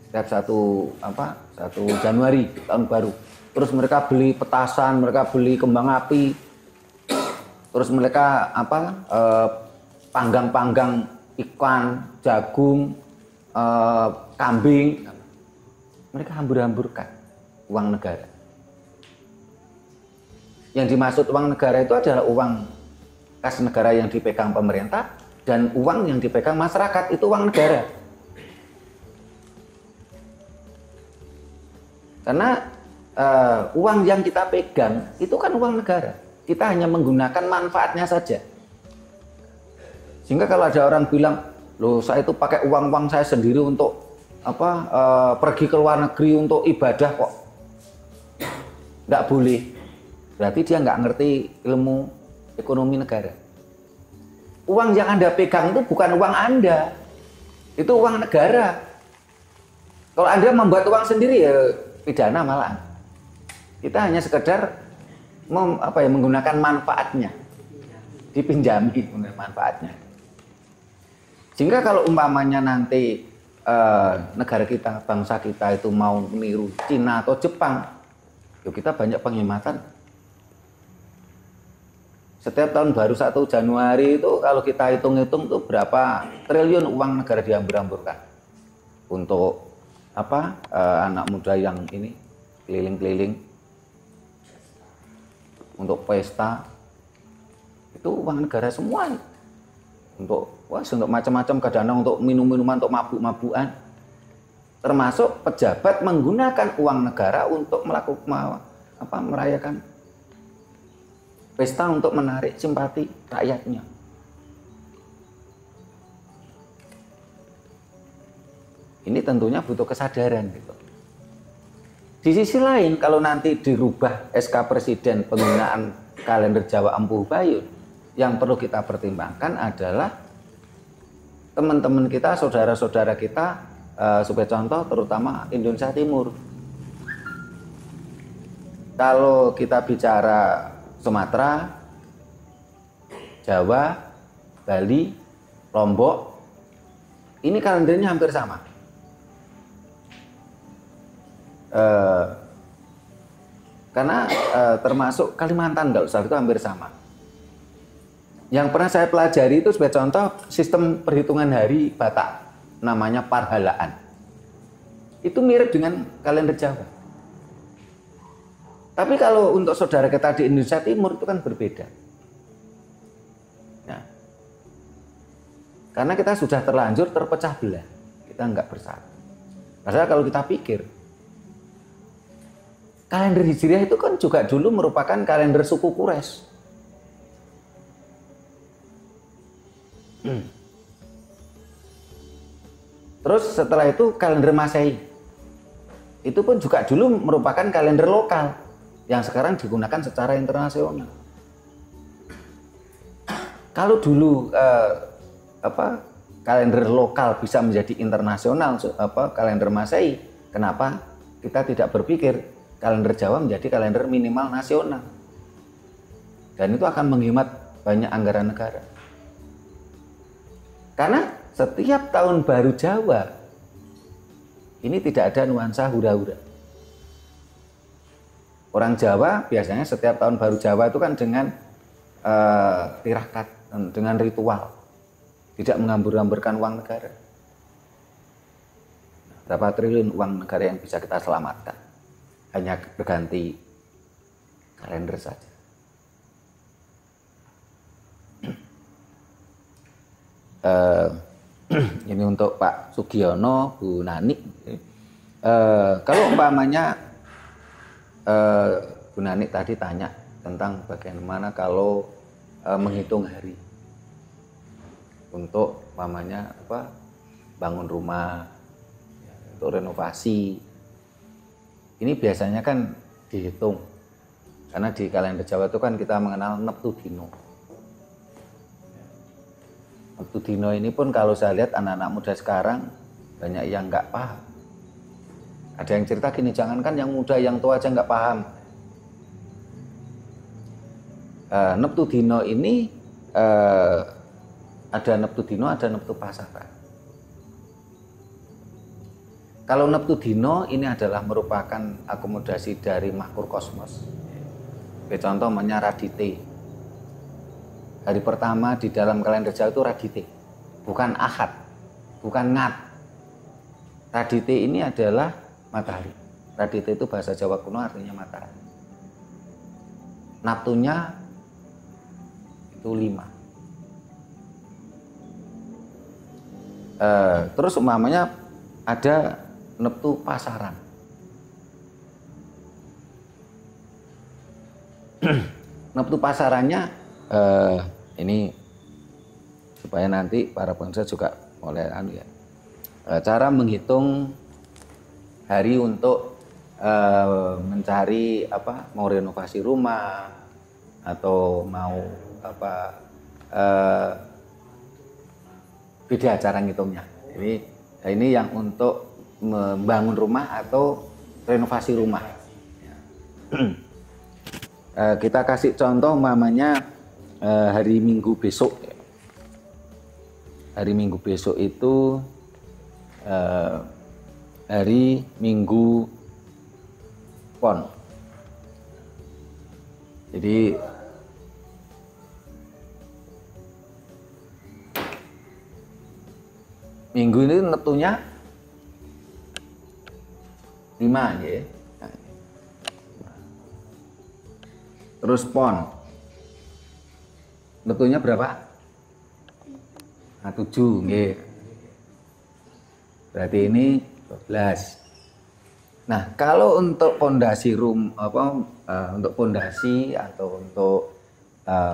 Setiap 1 Januari tahun baru. Terus mereka beli petasan, mereka beli kembang api. Terus mereka panggang-panggang ikan, jagung, kambing. Mereka hambur-hamburkan uang negara. Yang dimaksud uang negara itu adalah uang kas negara yang dipegang pemerintah, dan uang yang dipegang masyarakat itu uang negara. Karena uang yang kita pegang itu kan uang negara. Kita hanya menggunakan manfaatnya saja. Sehingga kalau ada orang bilang, loh saya itu pakai uang saya sendiri untuk pergi ke luar negeri untuk ibadah kok, nggak boleh. Berarti dia nggak ngerti ilmu ekonomi negara. Uang yang Anda pegang itu bukan uang Anda, itu uang negara. Kalau Anda membuat uang sendiri ya pidana malah. Kita hanya sekedar menggunakan manfaatnya, dipinjami manfaatnya. Sehingga kalau umpamanya nanti negara kita, bangsa kita itu mau meniru Cina atau Jepang, yuk kita banyak penghematan. Setiap tahun baru 1 Januari itu kalau kita hitung-hitung tuh berapa triliun uang negara dihambur-hamburkan untuk anak muda yang ini keliling-keliling untuk pesta, itu uang negara semua. Untuk macam-macam, kadang-kadang untuk minum-minuman, untuk mabuk-mabukan, termasuk pejabat menggunakan uang negara untuk melakukan merayakan pesta untuk menarik simpati rakyatnya. Ini tentunya butuh kesadaran gitu. Di sisi lain, kalau nanti dirubah SK Presiden penggunaan kalender Jawa Empu Bayun, yang perlu kita pertimbangkan adalah teman-teman kita, saudara-saudara kita, sebagai contoh terutama Indonesia Timur. Kalau kita bicara Sumatera, Jawa, Bali, Lombok, ini kalendernya hampir sama. Karena termasuk Kalimantan, nggak usah, itu hampir sama. Yang pernah saya pelajari itu sebagai contoh sistem perhitungan hari Batak, namanya Parhalaan. Itu mirip dengan kalender Jawa. Tapi kalau untuk saudara kita di Indonesia Timur itu kan berbeda. Nah, karena kita sudah terlanjur terpecah belah, kita nggak bersatu. Padahal kalau kita pikir, kalender Hijriah itu kan juga dulu merupakan kalender suku Quraisy. Terus setelah itu kalender Masehi, itu pun juga dulu merupakan kalender lokal yang sekarang digunakan secara internasional. Kalau dulu kalender lokal bisa menjadi internasional, kalender Masehi, kenapa kita tidak berpikir kalender Jawa menjadi kalender minimal nasional? Dan itu akan menghemat banyak anggaran negara. Karena setiap tahun baru Jawa ini tidak ada nuansa hura-hura. Orang Jawa biasanya setiap tahun baru Jawa itu kan dengan tirakat, dengan ritual, tidak menghambur-hamburkan uang negara. Berapa triliun uang negara yang bisa kita selamatkan? Hanya berganti kalender saja. Ini untuk Pak Sugiono, Bu Nani. Kalau umpamanya Bu Nani tadi tanya tentang bagaimana kalau menghitung hari untuk umpamanya bangun rumah, untuk renovasi. Ini biasanya kan dihitung, karena di kalender Jawa itu kan kita mengenal Neptu Dino. Neptu Dino ini pun kalau saya lihat anak-anak muda sekarang banyak yang nggak paham. Ada yang cerita gini, jangankan yang muda, yang tua aja nggak paham. Neptu Dino ini ada Neptu Dino, ada Neptu Pasaran. Kalau Neptu Dino ini adalah merupakan akomodasi dari Mahkur Kosmos. Contoh Radite. Hari pertama di dalam kalender Jawa itu Radite, bukan Ahad, bukan Ngat. Radite ini adalah matahari. Radite itu bahasa Jawa kuno artinya matahari. Neptunya itu 5. Terus umpamanya ada Neptu Pasaran. Neptu Pasarannya ini supaya nanti para pemirsa juga oleh cara menghitung hari untuk mencari mau renovasi rumah atau mau beda cara ngitungnya. Ini yang untuk membangun rumah atau renovasi rumah. Kita kasih contoh mamanya hari Minggu besok. Hari Minggu besok itu hari Minggu Pon. Jadi Minggu ini neptunya 5 ya. Terus Pon. Neptunya berapa? 7 nggih. Berarti ini 12. Nah, kalau untuk pondasi untuk pondasi atau untuk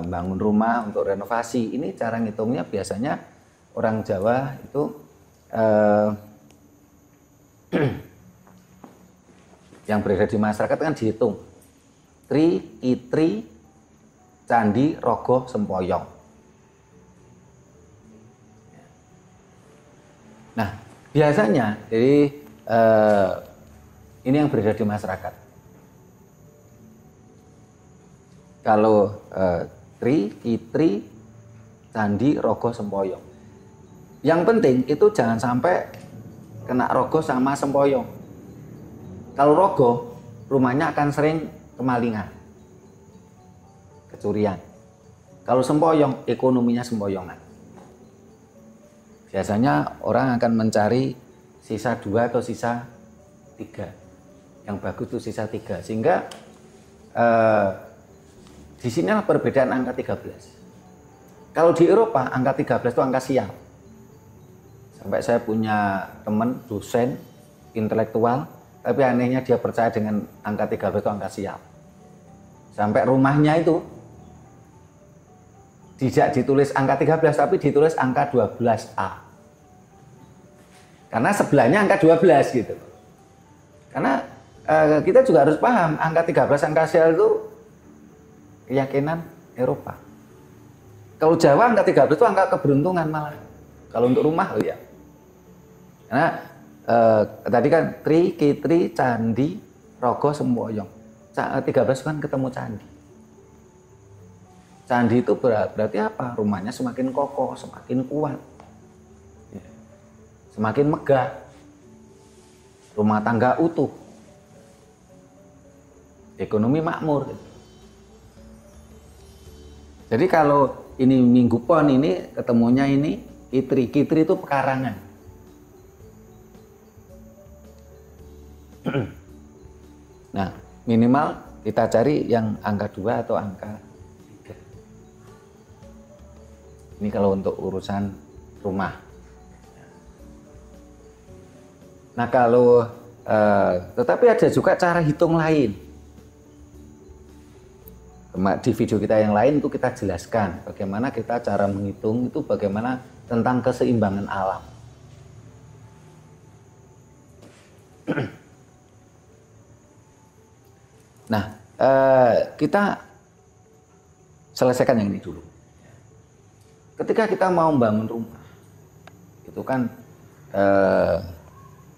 bangun rumah, untuk renovasi, ini cara ngitungnya biasanya orang Jawa itu yang berada di masyarakat kan dihitung Tri, Itri, Candi, Rogo, Sempoyong. Nah, biasanya jadi ini yang berada di masyarakat. Kalau Tri, Itri, Candi, Rogo, Sempoyong. Yang penting itu jangan sampai kena Rogo sama Sempoyong. Kalau Rogo, rumahnya akan sering kemalingan, kecurian. Kalau Sempoyong, ekonominya sempoyongan. Biasanya orang akan mencari sisa 2 atau sisa 3. Yang bagus itu sisa 3. Sehingga di sini perbedaan angka 13. Kalau di Eropa, angka 13 itu angka sial. Sampai saya punya teman, dosen, intelektual, tapi anehnya dia percaya dengan angka 13 itu angka sial. Sampai rumahnya itu tidak ditulis angka 13, tapi ditulis angka 12A. Karena sebelahnya angka 12 gitu. Karena kita juga harus paham, angka 13, angka sial itu keyakinan Eropa. Kalau Jawa angka 13 itu angka keberuntungan malah. Kalau untuk rumah, oh ya. Karena tadi kan Tri, Kitri, Candi, Rogo, Sempoyong. 13 kan ketemu Candi. Candi itu berarti apa? Rumahnya semakin kokoh, semakin kuat, semakin megah, rumah tangga utuh, ekonomi makmur. Jadi kalau ini Minggu Pon ini ketemunya ini Kitri. Kitri itu pekarangan. Nah, minimal kita cari yang angka 2 atau angka 3. Ini kalau untuk urusan rumah. Nah, kalau tetapi ada juga cara hitung lain. Di video kita yang lain itu kita jelaskan bagaimana kita cara menghitung itu, bagaimana tentang keseimbangan alam. Nah, kita selesaikan yang ini dulu. Ketika kita mau membangun rumah, itu kan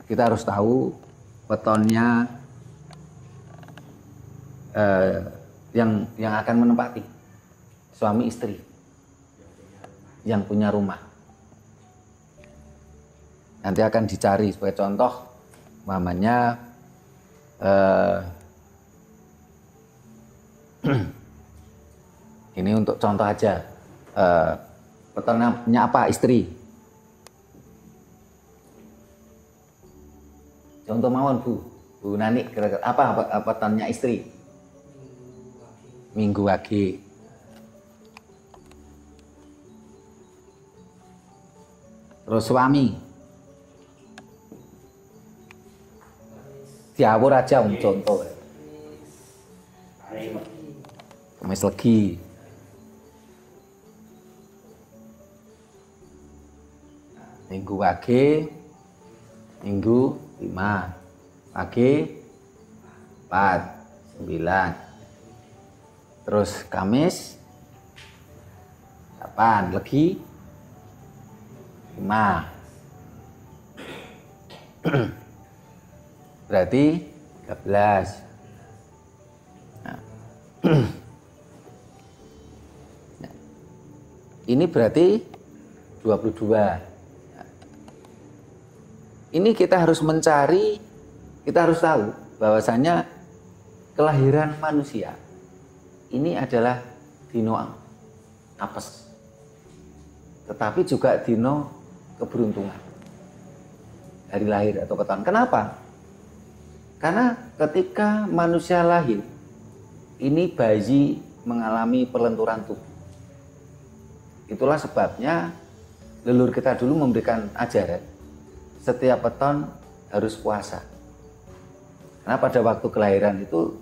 kita harus tahu betonnya yang akan menempati suami istri yang punya rumah. Nanti akan dicari sebagai contoh, mamanya ini untuk contoh aja, betonnya apa istri? Contoh mawon Bu Nani, kira-kira apa betonnya istri? Minggu Wage. Terus suami diawur aja contoh. Kemis Legi. Minggu Wage, Minggu 5, Wage 4, 9. Terus Kamis 8, Legi 5. Berarti 13. Nah. Ini berarti 22. Ini kita harus mencari, kita harus tahu bahwasanya kelahiran manusia ini adalah dino apes, tetapi juga dino keberuntungan hari lahir atau keton. Kenapa? Karena ketika manusia lahir, ini bayi mengalami perlenturan tubuh. Itulah sebabnya leluhur kita dulu memberikan ajaran setiap weton harus puasa. Karena pada waktu kelahiran itu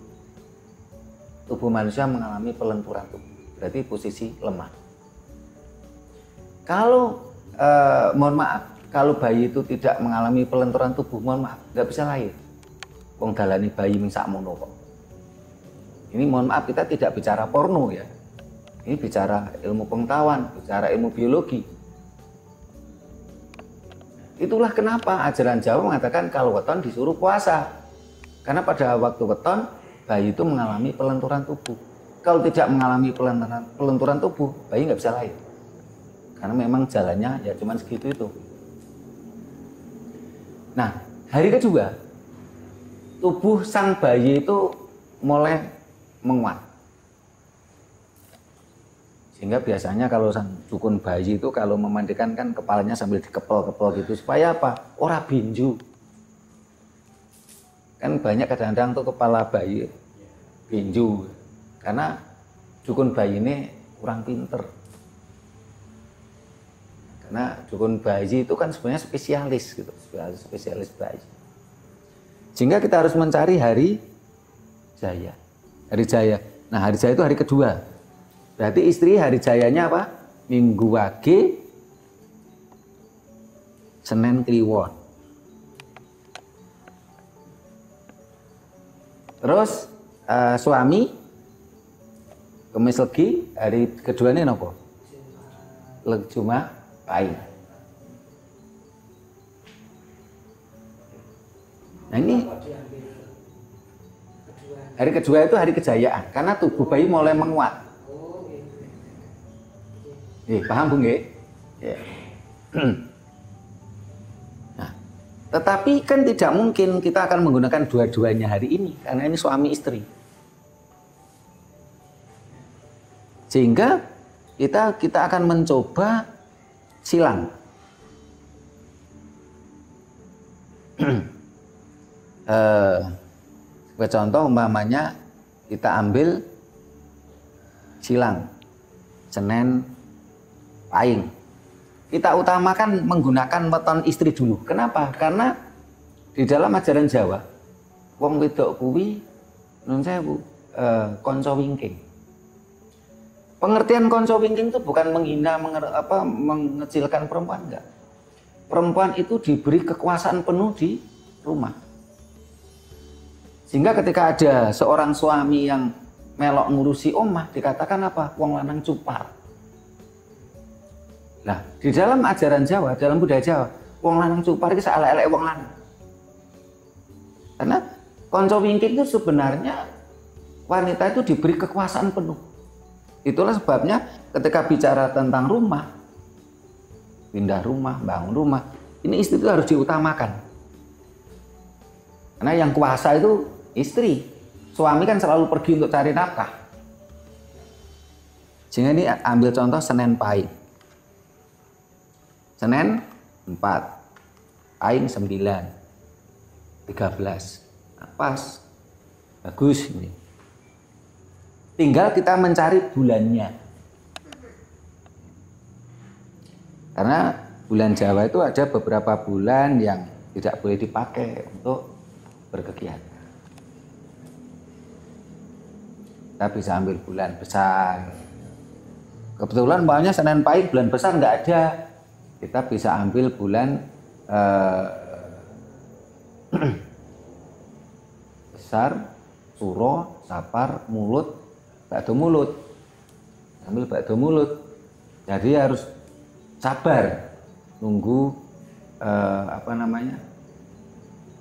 tubuh manusia mengalami pelenturan tubuh, berarti posisi lemah. Kalau mohon maaf, kalau bayi itu tidak mengalami pelenturan tubuh, mohon maaf, nggak bisa lahir. Wong dalani bayi ming sakmono kok. Ini mohon maaf, kita tidak bicara porno ya. Ini bicara ilmu pengetahuan, bicara ilmu biologi. Itulah kenapa ajaran Jawa mengatakan kalau weton disuruh puasa. Karena pada waktu weton, bayi itu mengalami pelenturan tubuh. Kalau tidak mengalami pelenturan tubuh, bayi nggak bisa lahir. Karena memang jalannya ya cuma segitu itu. Nah, hari kedua, tubuh sang bayi itu mulai menguat. Sehingga biasanya kalau sang dukun bayi itu kalau memandikan kan kepalanya sambil dikepel-kepel gitu. Supaya apa? Ora binju. Kan banyak kadang-kadang tuh kepala bayi binju. Karena dukun bayi ini kurang pinter. Karena dukun bayi itu kan sebenarnya spesialis gitu. Spesialis bayi. Sehingga kita harus mencari hari jaya. Hari jaya. Nah, hari jaya itu hari kedua. Berarti istri hari jayanya apa? Minggu Wage, Senin Kliwon. Terus suami Kemis Legi, hari kedua ini apa? Leg Jumat Pahing. Nah ini hari kedua itu hari kejayaan karena tubuh bayi mulai menguat. Paham Bu nggih? Ya. Nah, tetapi kan tidak mungkin kita akan menggunakan dua-duanya hari ini karena ini suami istri. Sehingga kita akan mencoba silang. Contoh umpamanya kita ambil silang Senin Pahing. Kita utamakan menggunakan weton istri dulu. Kenapa? Karena di dalam ajaran Jawa, wong wedok kuwi nun sewu konco wingking. Pengertian konco wingking itu bukan menghina, mengecilkan perempuan, enggak. Perempuan itu diberi kekuasaan penuh di rumah. Sehingga ketika ada seorang suami yang melok ngurusi omah, dikatakan apa? Wong lanang cupar. Nah, di dalam ajaran Jawa, dalam budaya Jawa, wong lanang cupar itu salah-elek wong lanang. Karena konco wingking itu sebenarnya wanita itu diberi kekuasaan penuh. Itulah sebabnya ketika bicara tentang rumah, pindah rumah, bangun rumah, ini istri itu harus diutamakan. Karena yang kuasa itu istri. Suami kan selalu pergi untuk cari nafkah. Sehingga ini ambil contoh Senin Pahing. Senin 4, Pahing 9, 13. Nah, pas, bagus ini. Tinggal kita mencari bulannya. Karena bulan Jawa itu ada beberapa bulan yang tidak boleh dipakai untuk berkegiatan. Kita bisa ambil bulan besar. Kebetulan banyak Senin Pahing bulan besar nggak ada. kita bisa ambil bulan besar, suro, sapar, mulut, bakdo mulut. Ambil bakdo mulut. Jadi harus sabar nunggu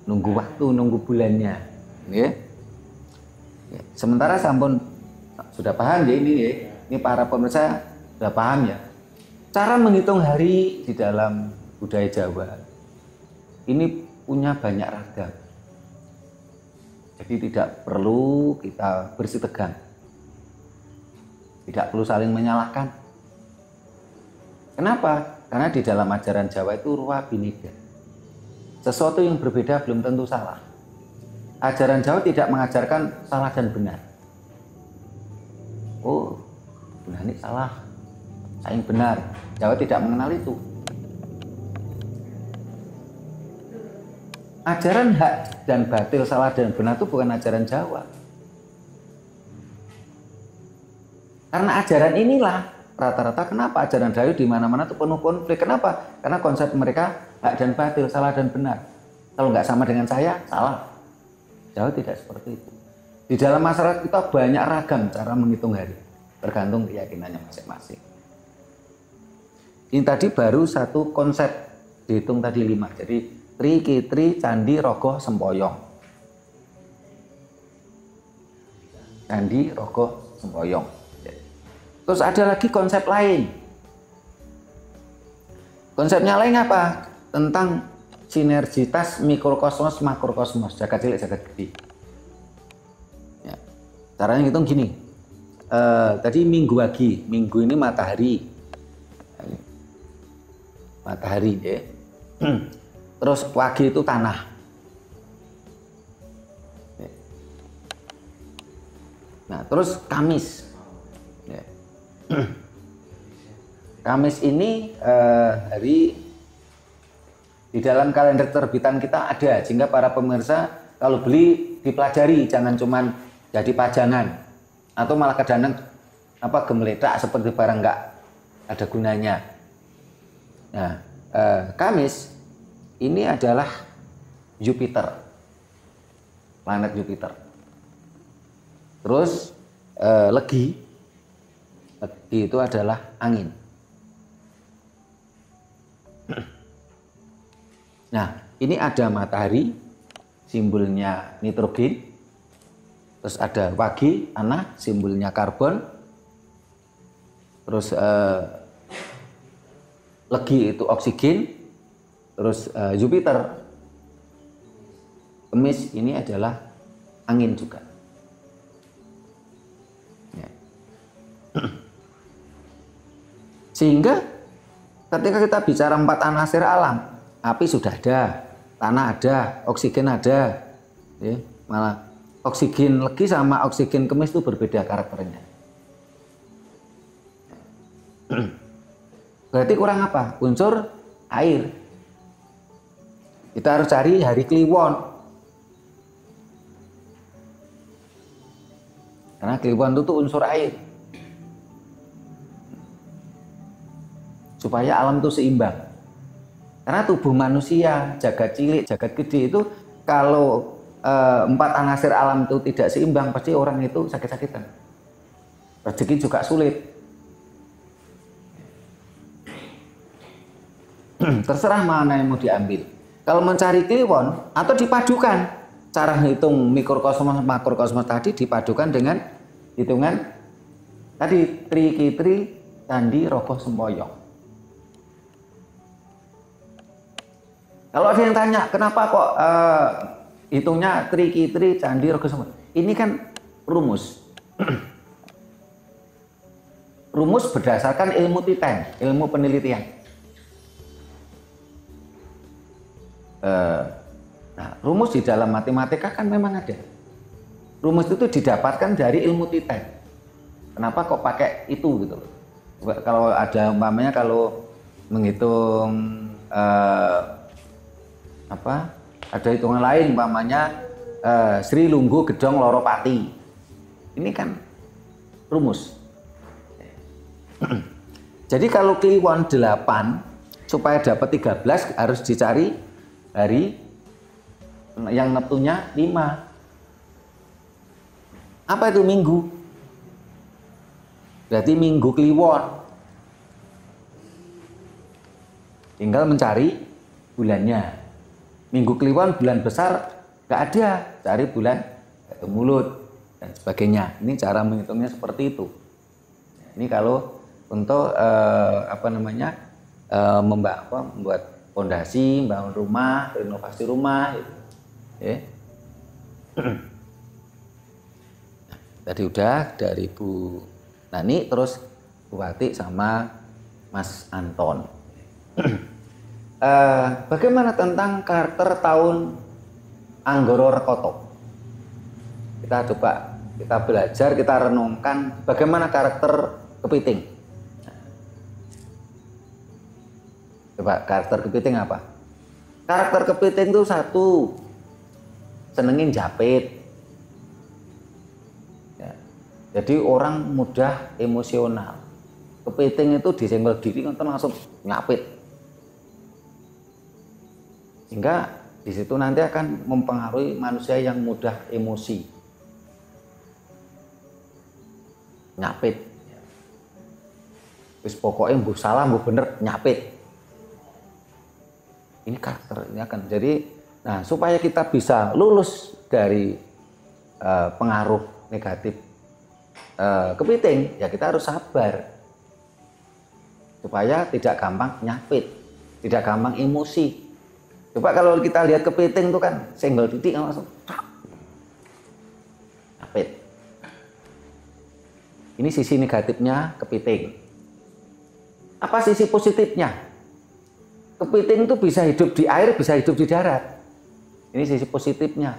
nunggu waktu, nunggu bulannya. Ya. Sementara sampun sudah paham ya ini ya. Ini para pemirsa sudah paham ya. Cara menghitung hari di dalam budaya Jawa ini punya banyak ragam. Jadi tidak perlu kita bersih tegang. Tidak perlu saling menyalahkan. Kenapa? Karena di dalam ajaran Jawa itu ruwa bineka. Sesuatu yang berbeda belum tentu salah. Ajaran Jawa tidak mengajarkan salah dan benar. Oh, benar ini salah, saya yang benar. Jawa tidak mengenal itu. Ajaran hak dan batil, salah dan benar itu bukan ajaran Jawa. Karena ajaran inilah rata-rata kenapa ajaran Jawa di mana-mana itu penuh konflik. Kenapa? Karena konsep mereka hak dan batil, salah dan benar. Kalau nggak sama dengan saya, salah. Jawa tidak seperti itu. Di dalam masyarakat kita banyak ragam cara menghitung hari, tergantung keyakinannya masing-masing. Ini tadi baru satu konsep, dihitung tadi 5. Jadi Tri, Kitri, Candi, Rogoh, Sempoyong. Candi, Rogoh, Sempoyong. Terus ada lagi konsep lain. Konsepnya lain apa? Tentang sinergitas mikrokosmos, makrokosmos, jagat cilik, jagat gede. Ya. Caranya hitung gini. Tadi minggu pagi, minggu ini matahari. Matahari ya. Terus wagi itu tanah. Nah, terus Kamis. Ya. Kamis ini hari di dalam kalender terbitan kita ada, sehingga para pemirsa kalau beli dipelajari, jangan cuman jadi pajangan atau malah kadang gemeletak seperti barang nggak ada gunanya. Nah, Kamis ini adalah Jupiter, planet Jupiter. Terus Legi itu adalah angin. Nah, ini ada matahari, simbolnya nitrogen. Terus ada wagi, tanah, simbolnya karbon. Terus Legi itu oksigen. Terus Jupiter, Kamis ini adalah angin juga. Ya. Sehingga ketika kita bicara 4 anasir alam, api sudah ada, tanah ada, oksigen ada, ya, malah oksigen Legi sama oksigen Kamis itu berbeda karakternya. Berarti kurang apa? Unsur air. Kita harus cari hari Kliwon. Karena Kliwon itu unsur air. Supaya alam itu seimbang. Karena tubuh manusia, jagat cilik, jagat gede itu kalau 4 anasir alam itu tidak seimbang, pasti orang itu sakit-sakitan. Rezeki juga sulit. Terserah mana yang mau diambil. Kalau mencari Kliwon atau dipadukan, cara hitung mikrokosmos makrokosmos tadi dipadukan dengan hitungan tadi Tri, Kitri, Candi, Rogoh, Sempoyong. Kalau ada yang tanya, kenapa kok hitungnya Tri, Kitri, Candi, Rogoh, Sempoyong? Ini kan rumus. Rumus berdasarkan ilmu titen, ilmu penelitian. Nah, rumus di dalam matematika kan memang ada. Rumus itu didapatkan dari ilmu titen. Kenapa kok pakai itu gitu? Kalau ada umpamanya kalau menghitung ada hitungan lain umpamanya Sri Lunggu Gedong Loro Pati. Ini kan rumus. Jadi kalau Kliwon 8 supaya dapat 13 harus dicari hari yang Neptunya 5. Apa itu minggu? Berarti minggu Kliwon. Tinggal mencari bulannya. Minggu Kliwon bulan besar nggak ada, cari bulan Batu Mulut dan sebagainya. Ini cara menghitungnya seperti itu. Ini kalau untuk membuat fondasi, membangun rumah, renovasi rumah. Gitu. Tadi udah dari Bu Nani, terus Bu Wati sama Mas Anton. Bagaimana tentang karakter tahun Anggoro Rekoto? Kita belajar, kita renungkan bagaimana karakter kepiting. Coba karakter kepiting apa? Karakter kepiting itu satu, senengin japit. Jadi orang mudah emosional. Kepiting itu disenggol diri kan langsung nyapit. Sehingga di situ nanti akan mempengaruhi manusia yang mudah emosi. Nyapit. Wis pokoknya mbuh salah mbuh bener nyapit. Ini karakter ini akan jadi. Nah, supaya kita bisa lulus dari pengaruh negatif kepiting, ya kita harus sabar supaya tidak gampang nyapit, tidak gampang emosi. Coba kalau kita lihat kepiting itu kan senggol titik langsung nyapit. Ini sisi negatifnya kepiting. Apa sisi positifnya? Kepiting itu bisa hidup di air, bisa hidup di darat. Ini sisi positifnya.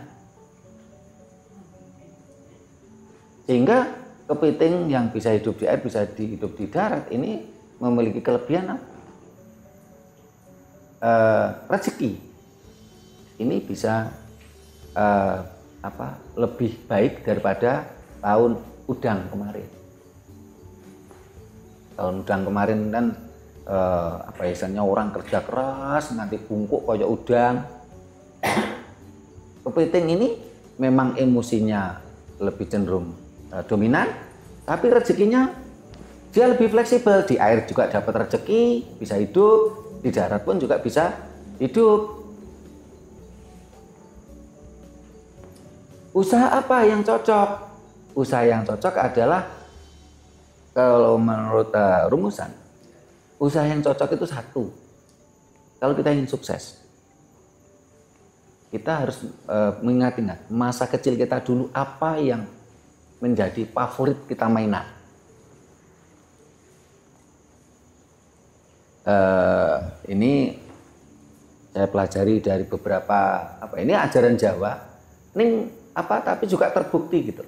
Sehingga kepiting yang bisa hidup di air, bisa hidup di darat, ini memiliki kelebihan rezeki. Ini bisa lebih baik daripada tahun udang kemarin. Tahun udang kemarin kan biasanya orang kerja keras nanti bungkuk kayak udang. Kepiting ini memang emosinya lebih cenderung dominan, tapi rezekinya dia lebih fleksibel. Di air juga dapat rezeki, bisa hidup, di darat pun juga bisa hidup. Usaha apa yang cocok? Usaha yang cocok adalah kalau menurut rumusan, usaha yang cocok itu satu. Kalau kita ingin sukses, kita harus mengingat-ingat masa kecil kita dulu apa yang menjadi favorit kita mainan. Ini saya pelajari dari beberapa ini ajaran Jawa. Ini tapi juga terbukti gitu.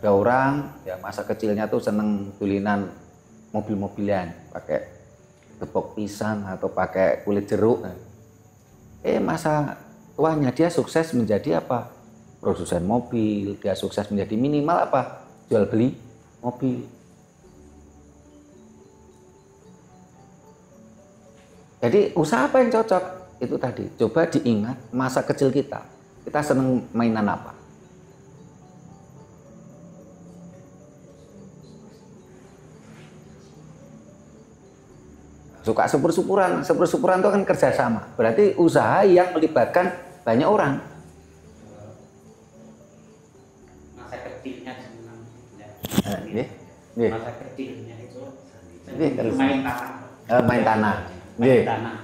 Ada orang ya masa kecilnya tuh seneng tulinan mobil-mobilan, pakai gepok pisang atau pakai kulit jeruk. Masa tuanya dia sukses menjadi apa? Produsen mobil, dia sukses menjadi minimal apa? Jual beli mobil. Jadi usaha apa yang cocok? Itu tadi, coba diingat masa kecil kita. Kita seneng mainan apa? Suka syukur-syukuran. Syukur-syukuran itu kan kerjasama. Berarti usaha yang melibatkan banyak orang. Masa kecilnya senang. Masa kecilnya itu main tanah. Main tanah. Main tanah.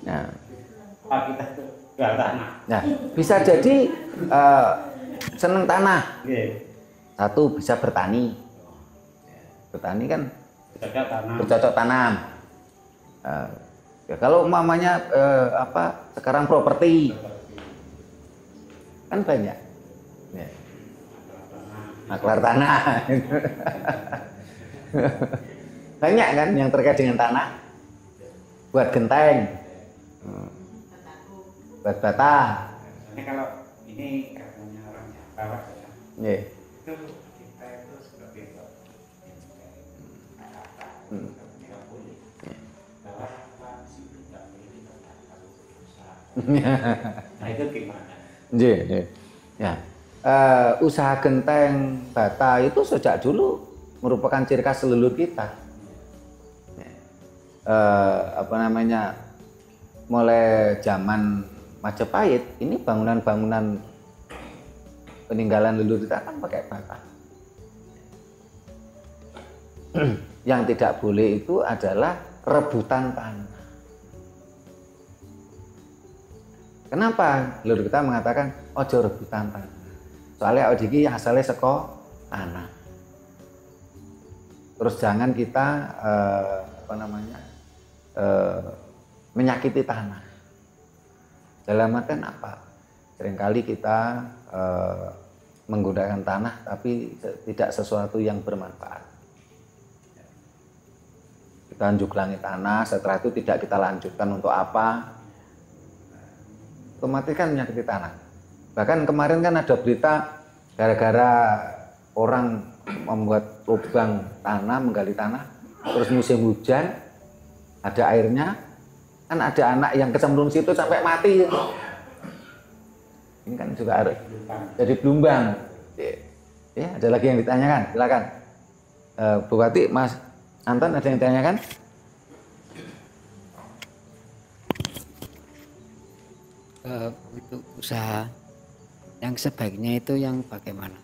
Nah. Apa kita tuh jual tanah. Nah, bisa jadi seneng tanah. Satu bisa bertani. Bertani kan bercocok tanam. Ya kalau umpamanya sekarang properti kan banyak ya. Maklar tanah banyak kan yang terkait dengan tanah, buat genteng, buat bata. Ini kalau ini katanya orang Jawa ya. Itu kita itu seperti itu. Nah itu gimana? Ya. Usaha genteng bata itu sejak dulu merupakan ciri khas leluhur kita. Mulai zaman Majapahit ini bangunan-bangunan peninggalan leluhur kita kan pakai bata. Yang tidak boleh itu adalah rebutan tanah. Kenapa? Leluhur kita mengatakan ojo rebutan tanah. Soalnya awake iki asalnya saka tanah. Terus jangan kita menyakiti tanah. Dalam artian apa? Seringkali kita menggunakan tanah tapi tidak sesuatu yang bermanfaat. Kita juglangi tanah, setelah itu tidak kita lanjutkan untuk apa? Otomatis kan menyakiti tanah. Bahkan kemarin kan ada berita gara-gara orang membuat lubang tanah, menggali tanah, terus musim hujan, ada airnya, kan ada anak yang kecemplung situ sampai mati. Ini kan juga harus jadi belumbang. Ya, ada lagi yang ditanyakan, silakan. Bupati, Mas Anton, ada yang ditanyakan? Untuk usaha yang sebaiknya itu yang bagaimana?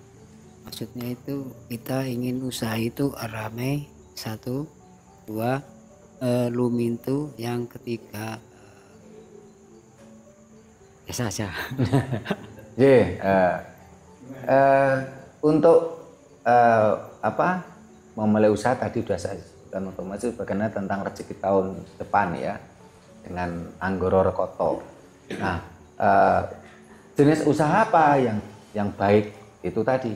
Maksudnya itu kita ingin usaha itu rame, 1, 2, lumintu, yang ketiga ya saja. Untuk memulai usaha tadi sudah saya sebutkan otomatis bagaimana tentang rezeki tahun depan ya, dengan Anggoro Rekoto. Nah, jenis usaha apa yang baik itu tadi,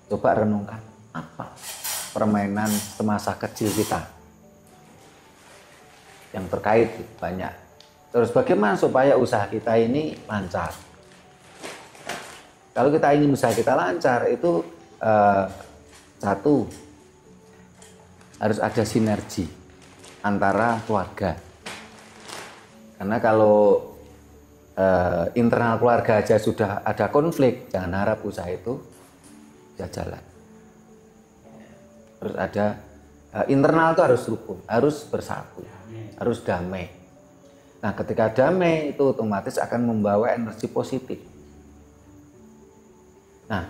coba renungkan apa permainan semasa kecil kita yang terkait banyak. Terus bagaimana supaya usaha kita ini lancar? Kalau kita ingin usaha kita lancar itu 1, harus ada sinergi antara keluarga. Karena kalau internal keluarga aja sudah ada konflik, jangan harap usaha itu bisa jalan. Terus ada internal itu harus rukun, harus bersatu, harus damai. Nah, ketika damai itu otomatis akan membawa energi positif. Nah,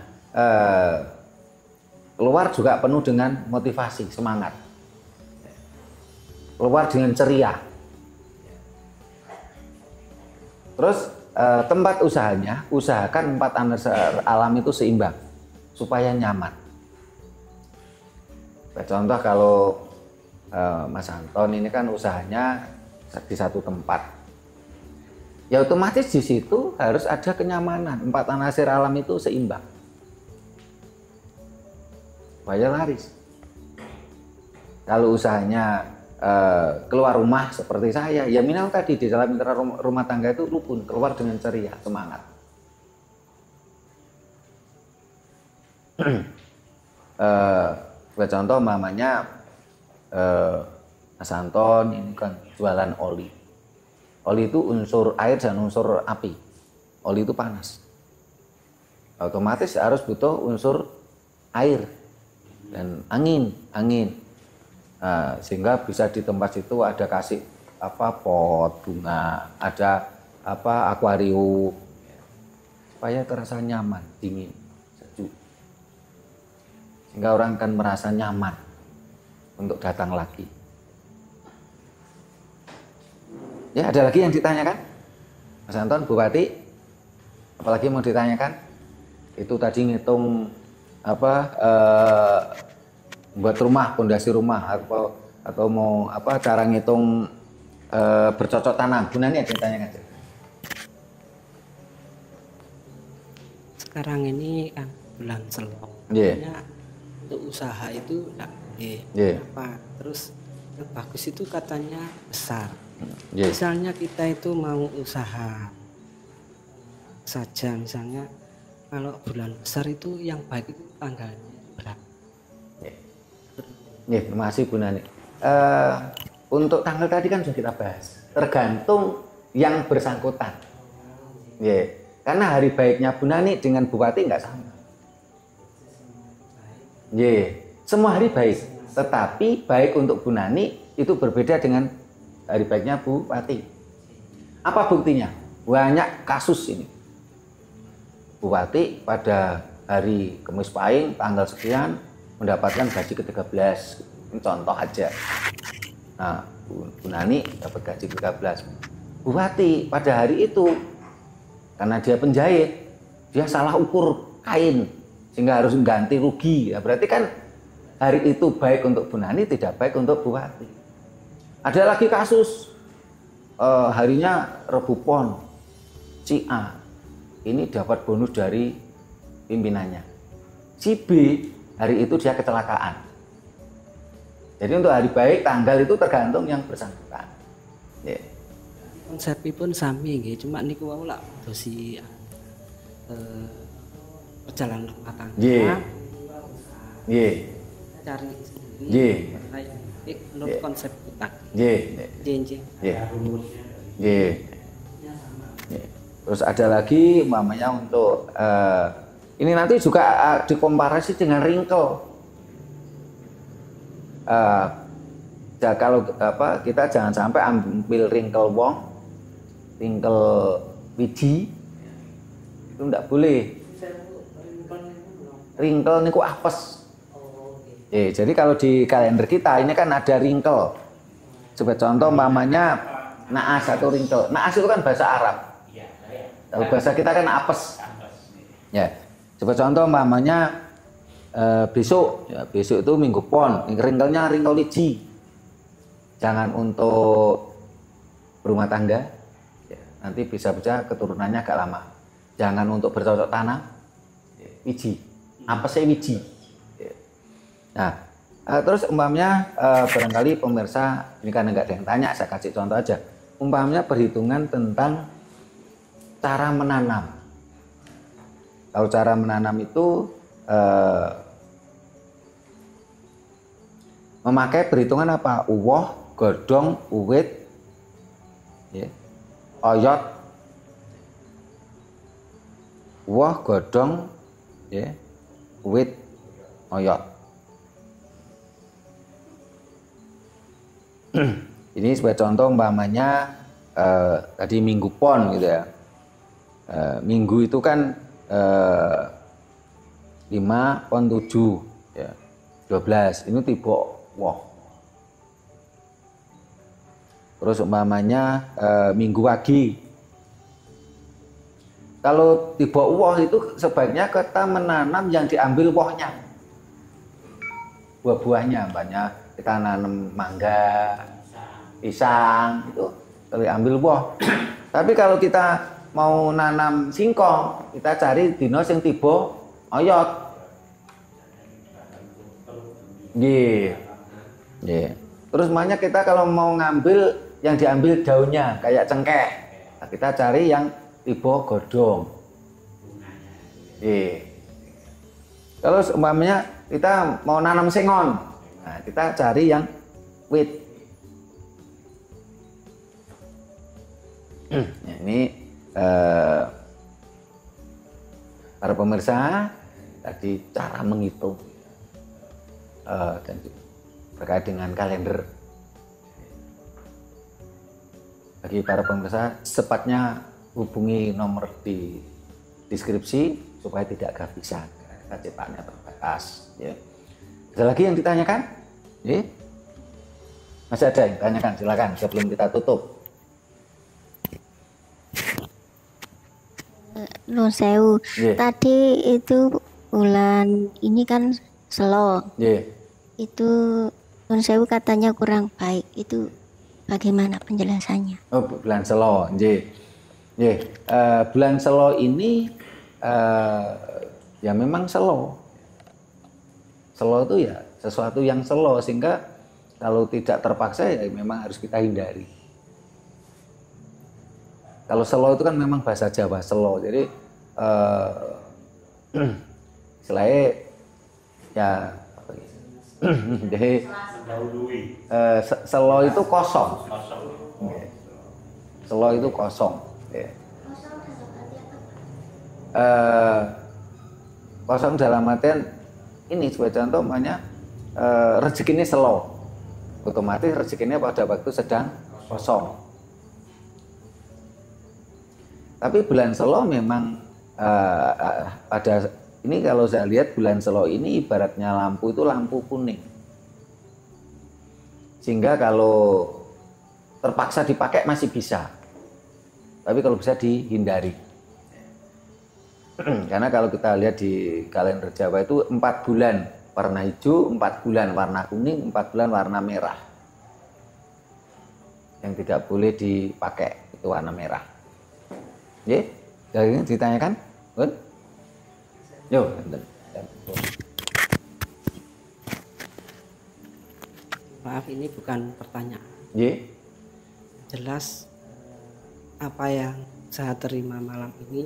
keluar juga penuh dengan motivasi, semangat. Keluar dengan ceria. Terus tempat usahanya, usahakan 4 anasir alam itu seimbang supaya nyaman. Contoh kalau Mas Anton ini kan usahanya di satu tempat, ya otomatis di situ harus ada kenyamanan. 4 anasir alam itu seimbang supaya laris. Kalau usahanya keluar rumah seperti saya, ya minimal tadi di dalam internal rumah tangga itu rukun, keluar dengan ceria, semangat. Contoh mamanya Mas Anton ini kan jualan oli. Oli itu unsur air dan unsur api. Oli itu panas. Otomatis harus butuh unsur air dan angin. Sehingga bisa di tempat situ ada kasih pot bunga, ada akuarium, supaya terasa nyaman, dingin, sejuk, sehingga orang akan merasa nyaman untuk datang lagi. Ya, ada lagi yang ditanyakan, Mas Anton, Bupati, apalagi mau ditanyakan? Itu tadi ngitung buat rumah, pondasi rumah, atau mau cara ngitung bercocok tanam. Gunanya ditanyakan. Sekarang ini kan bulan Selok. Untuk usaha itu enggak apa. Terus yang bagus itu katanya besar. Misalnya kita itu mau usaha saja, misalnya kalau bulan besar itu yang baik itu tanggalnya berapa? Terima kasih Bu Nani. Untuk tanggal tadi kan sudah kita bahas, tergantung yang bersangkutan. Karena hari baiknya Bu Nani dengan Bu Wati nggak sama. Semua hari baik, tetapi baik untuk Bu Nani itu berbeda dengan hari baiknya Bu Wati. Apa buktinya? Banyak kasus ini. Bu Wati pada hari Kamis Pahing tanggal sekian mendapatkan gaji ke-13. Ini contoh aja. Nah, Bu Nani dapat gaji ke-13. Bu Wati pada hari itu karena dia penjahit, dia salah ukur kain sehingga harus ganti rugi. Ya, berarti kan hari itu baik untuk Bu Nani, tidak baik untuk Bu Wati. Ada lagi kasus harinya Rebu Pon, si A ini dapat bonus dari pimpinannya. Si B hari itu dia kecelakaan. Jadi untuk hari baik tanggal itu tergantung yang bersangkutan. Konsepipun sami nggih, cuma niku wau lak dosi perjalanan rumah tangga. Cari sendiri. Menurut konsep kita. Terus ada lagi umpamanya untuk ini nanti juga dikomparasi dengan wrinkle. Kalau kita jangan sampai ambil wrinkle wong, wrinkle wiji itu enggak boleh. Wrinkle niku apes. Jadi kalau di kalender kita ini kan ada wrinkle. Sebagai contoh umpamanya naas atau wrinkle. Naas itu kan bahasa Arab. Kalau bahasa kita kan apes. Ya. Sebagai contoh umpamanya besok itu Minggu Pon, wrinkle-nya wrinkle wiji. Jangan untuk berumah tangga. Nanti bisa-bisa keturunannya agak lama. Jangan untuk bercocok tanam. Wiji. Apesnya wiji. Nah, terus umpamanya barangkali pemirsa ini kan enggak ada yang tanya, saya kasih contoh aja. Umpamanya perhitungan tentang cara menanam. Kalau cara menanam itu memakai perhitungan apa? Uwoh, godong, uwit, oyot, uwoh, godong, uwit, oyot. Ini sebagai contoh umpamanya tadi Minggu Pon gitu ya. Minggu itu kan 5 Pon 7 ya. 12 ini tiba woh. Terus umpamanya Minggu Wage. Kalau tiba woh itu sebaiknya kita menanam yang diambil wohnya. Buah-buahnya banyak. Kita nanam mangga, pisang itu ambil buah. Tapi kalau kita mau nanam singkong, kita cari dino sing tiba oyot. Terus makanya kita kalau mau ngambil yang diambil daunnya kayak cengkeh, kita cari yang tiba godong. Kalau umpamanya kita mau nanam sengon, nah, kita cari yang wit. Ini para pemirsa tadi cara menghitung dan terkait dengan kalender. Bagi para pemirsa secepatnya hubungi nomor di deskripsi supaya tidak kehabisan. Kita cetaknya terbatas. Ya. Ada lagi yang ditanyakan? Masih ada yang ditanyakan? Silakan sebelum kita tutup. Nuwun sewu. Tadi itu bulan ini kan slow. Itu nuwun sewu katanya kurang baik. Itu bagaimana penjelasannya? Oh, bulan slow. Bulan slow ini ya memang slow. Slow itu ya sesuatu yang slow sehingga kalau tidak terpaksa ya memang harus kita hindari. Kalau slow itu kan memang bahasa Jawa slow, jadi istilahnya ya apa gitu. Jadi slow itu kosong. Slow itu kosong. kosong dalam artian ini sebagai contoh namanya rezekinya slow, otomatis rezekinya pada waktu sedang kosong. Tapi bulan Selo memang pada ini kalau saya lihat bulan Selo ini ibaratnya lampu itu lampu kuning. Sehingga kalau terpaksa dipakai masih bisa. Tapi kalau bisa dihindari. Karena kalau kita lihat di kalender Jawa itu 4 bulan warna hijau, 4 bulan warna kuning, 4 bulan warna merah. Yang tidak boleh dipakai itu warna merah. Ya, jadi ditanyakan, Bun? Yo, maaf ini bukan pertanyaan. Ye. Jelas apa yang saya terima malam ini,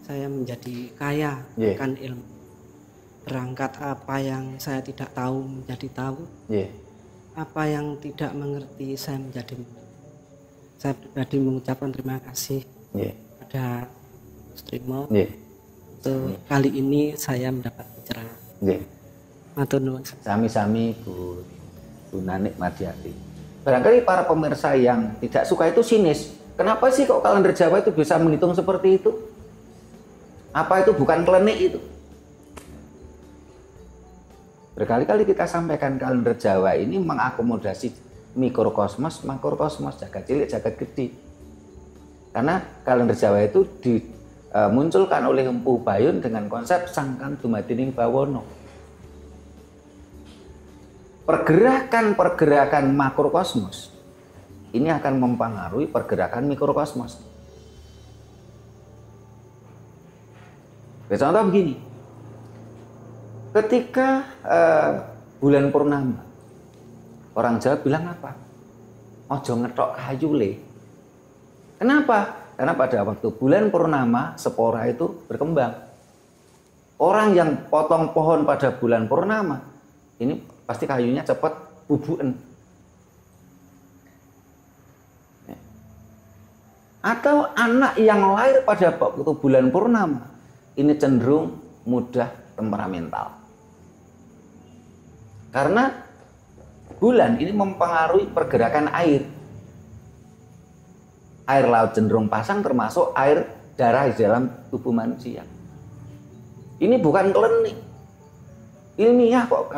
saya menjadi kaya akan ilmu. Berangkat apa yang saya tidak tahu menjadi tahu. Apa yang tidak mengerti saya menjadi mengerti. Saya pribadi mengucapkan terima kasih pada Strimo. Kali ini saya mendapat pencerahan. Matur nuwun. Sami-sami Bu Nanik Madiati. Barangkali para pemirsa yang tidak suka itu sinis. Kenapa sih kok kalender Jawa itu bisa menghitung seperti itu? Apa itu bukan klenik itu? Berkali-kali kita sampaikan kalender Jawa ini mengakomodasi mikrokosmos, makrokosmos, jagat cilik, jagat gede. Karena kalender Jawa itu dimunculkan oleh Empu Bayun dengan konsep sangkan dumadining bawono. Pergerakan-pergerakan makrokosmos ini akan mempengaruhi pergerakan mikrokosmos. Contoh begini, ketika bulan purnama, orang Jawa bilang apa? Ojo ngetok kayu le. Kenapa? Karena pada waktu bulan purnama spora itu berkembang. Orang yang potong pohon pada bulan purnama ini pasti kayunya cepat bubukan. Atau anak yang lahir pada waktu bulan purnama ini cenderung mudah temperamental. Karena bulan ini mempengaruhi pergerakan air. Air laut cenderung pasang termasuk air darah di dalam tubuh manusia. Ini bukan klenik. Ilmiah kok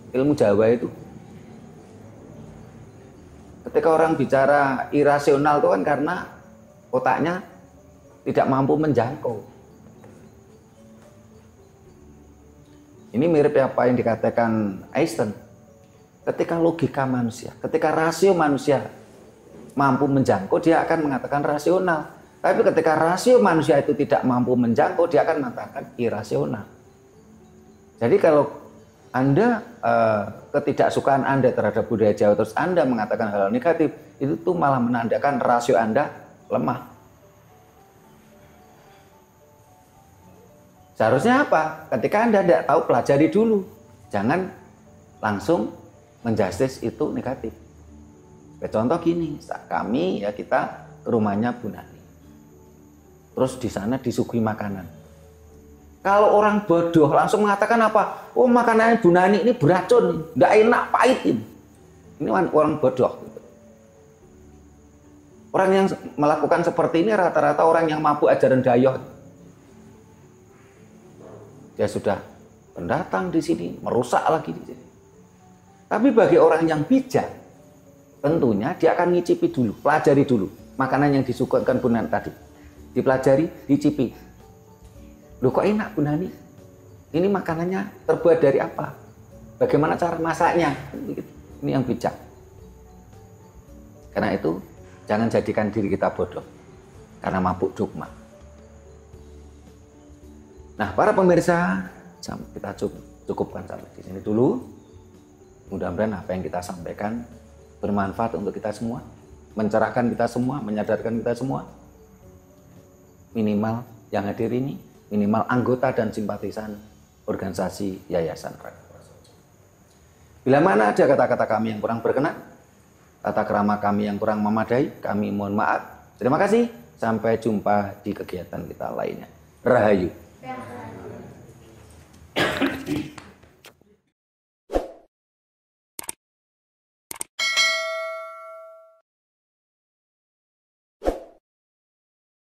ilmu Jawa itu. Ketika orang bicara irasional itu kan karena otaknya tidak mampu menjangkau. Ini mirip apa yang dikatakan Einstein. Ketika logika manusia, ketika rasio manusia mampu menjangkau, dia akan mengatakan rasional. Tapi ketika rasio manusia itu tidak mampu menjangkau, dia akan mengatakan irasional. Jadi kalau Anda ketidaksukaan Anda terhadap budaya Jawa terus Anda mengatakan hal negatif, itu tuh malah menandakan rasio Anda lemah. Seharusnya apa? Ketika Anda tidak tahu, pelajari dulu. Jangan langsung menjustis itu negatif. Contoh gini, kami ya kita ke rumahnya Bu Nani. Terus di sana disuguhi makanan. Kalau orang bodoh langsung mengatakan apa? Oh, makanan Bu Nani ini beracun, nggak enak, pahit ini. Ini orang bodoh. Orang yang melakukan seperti ini rata-rata orang yang mampu ajaran dayoh. Dia sudah pendatang di sini, merusak lagi di sini. Tapi bagi orang yang bijak, tentunya dia akan ngicipi dulu, pelajari dulu makanan yang disuguhkan Bu Nani tadi. Dipelajari, dicipi. Loh kok enak Bu Nani? Ini makanannya terbuat dari apa? Bagaimana cara masaknya? Ini yang bijak. Karena itu jangan jadikan diri kita bodoh karena mabuk dogma. Nah, para pemirsa, kita cukupkan sampai di sini dulu. Mudah-mudahan apa yang kita sampaikan bermanfaat untuk kita semua, mencerahkan kita semua, menyadarkan kita semua. Minimal yang hadir ini, minimal anggota dan simpatisan organisasi Yayasan Rakyat Prasojo. Bila mana ada kata-kata kami yang kurang berkenan, tata krama kami yang kurang memadai, kami mohon maaf. Terima kasih, sampai jumpa di kegiatan kita lainnya. Rahayu.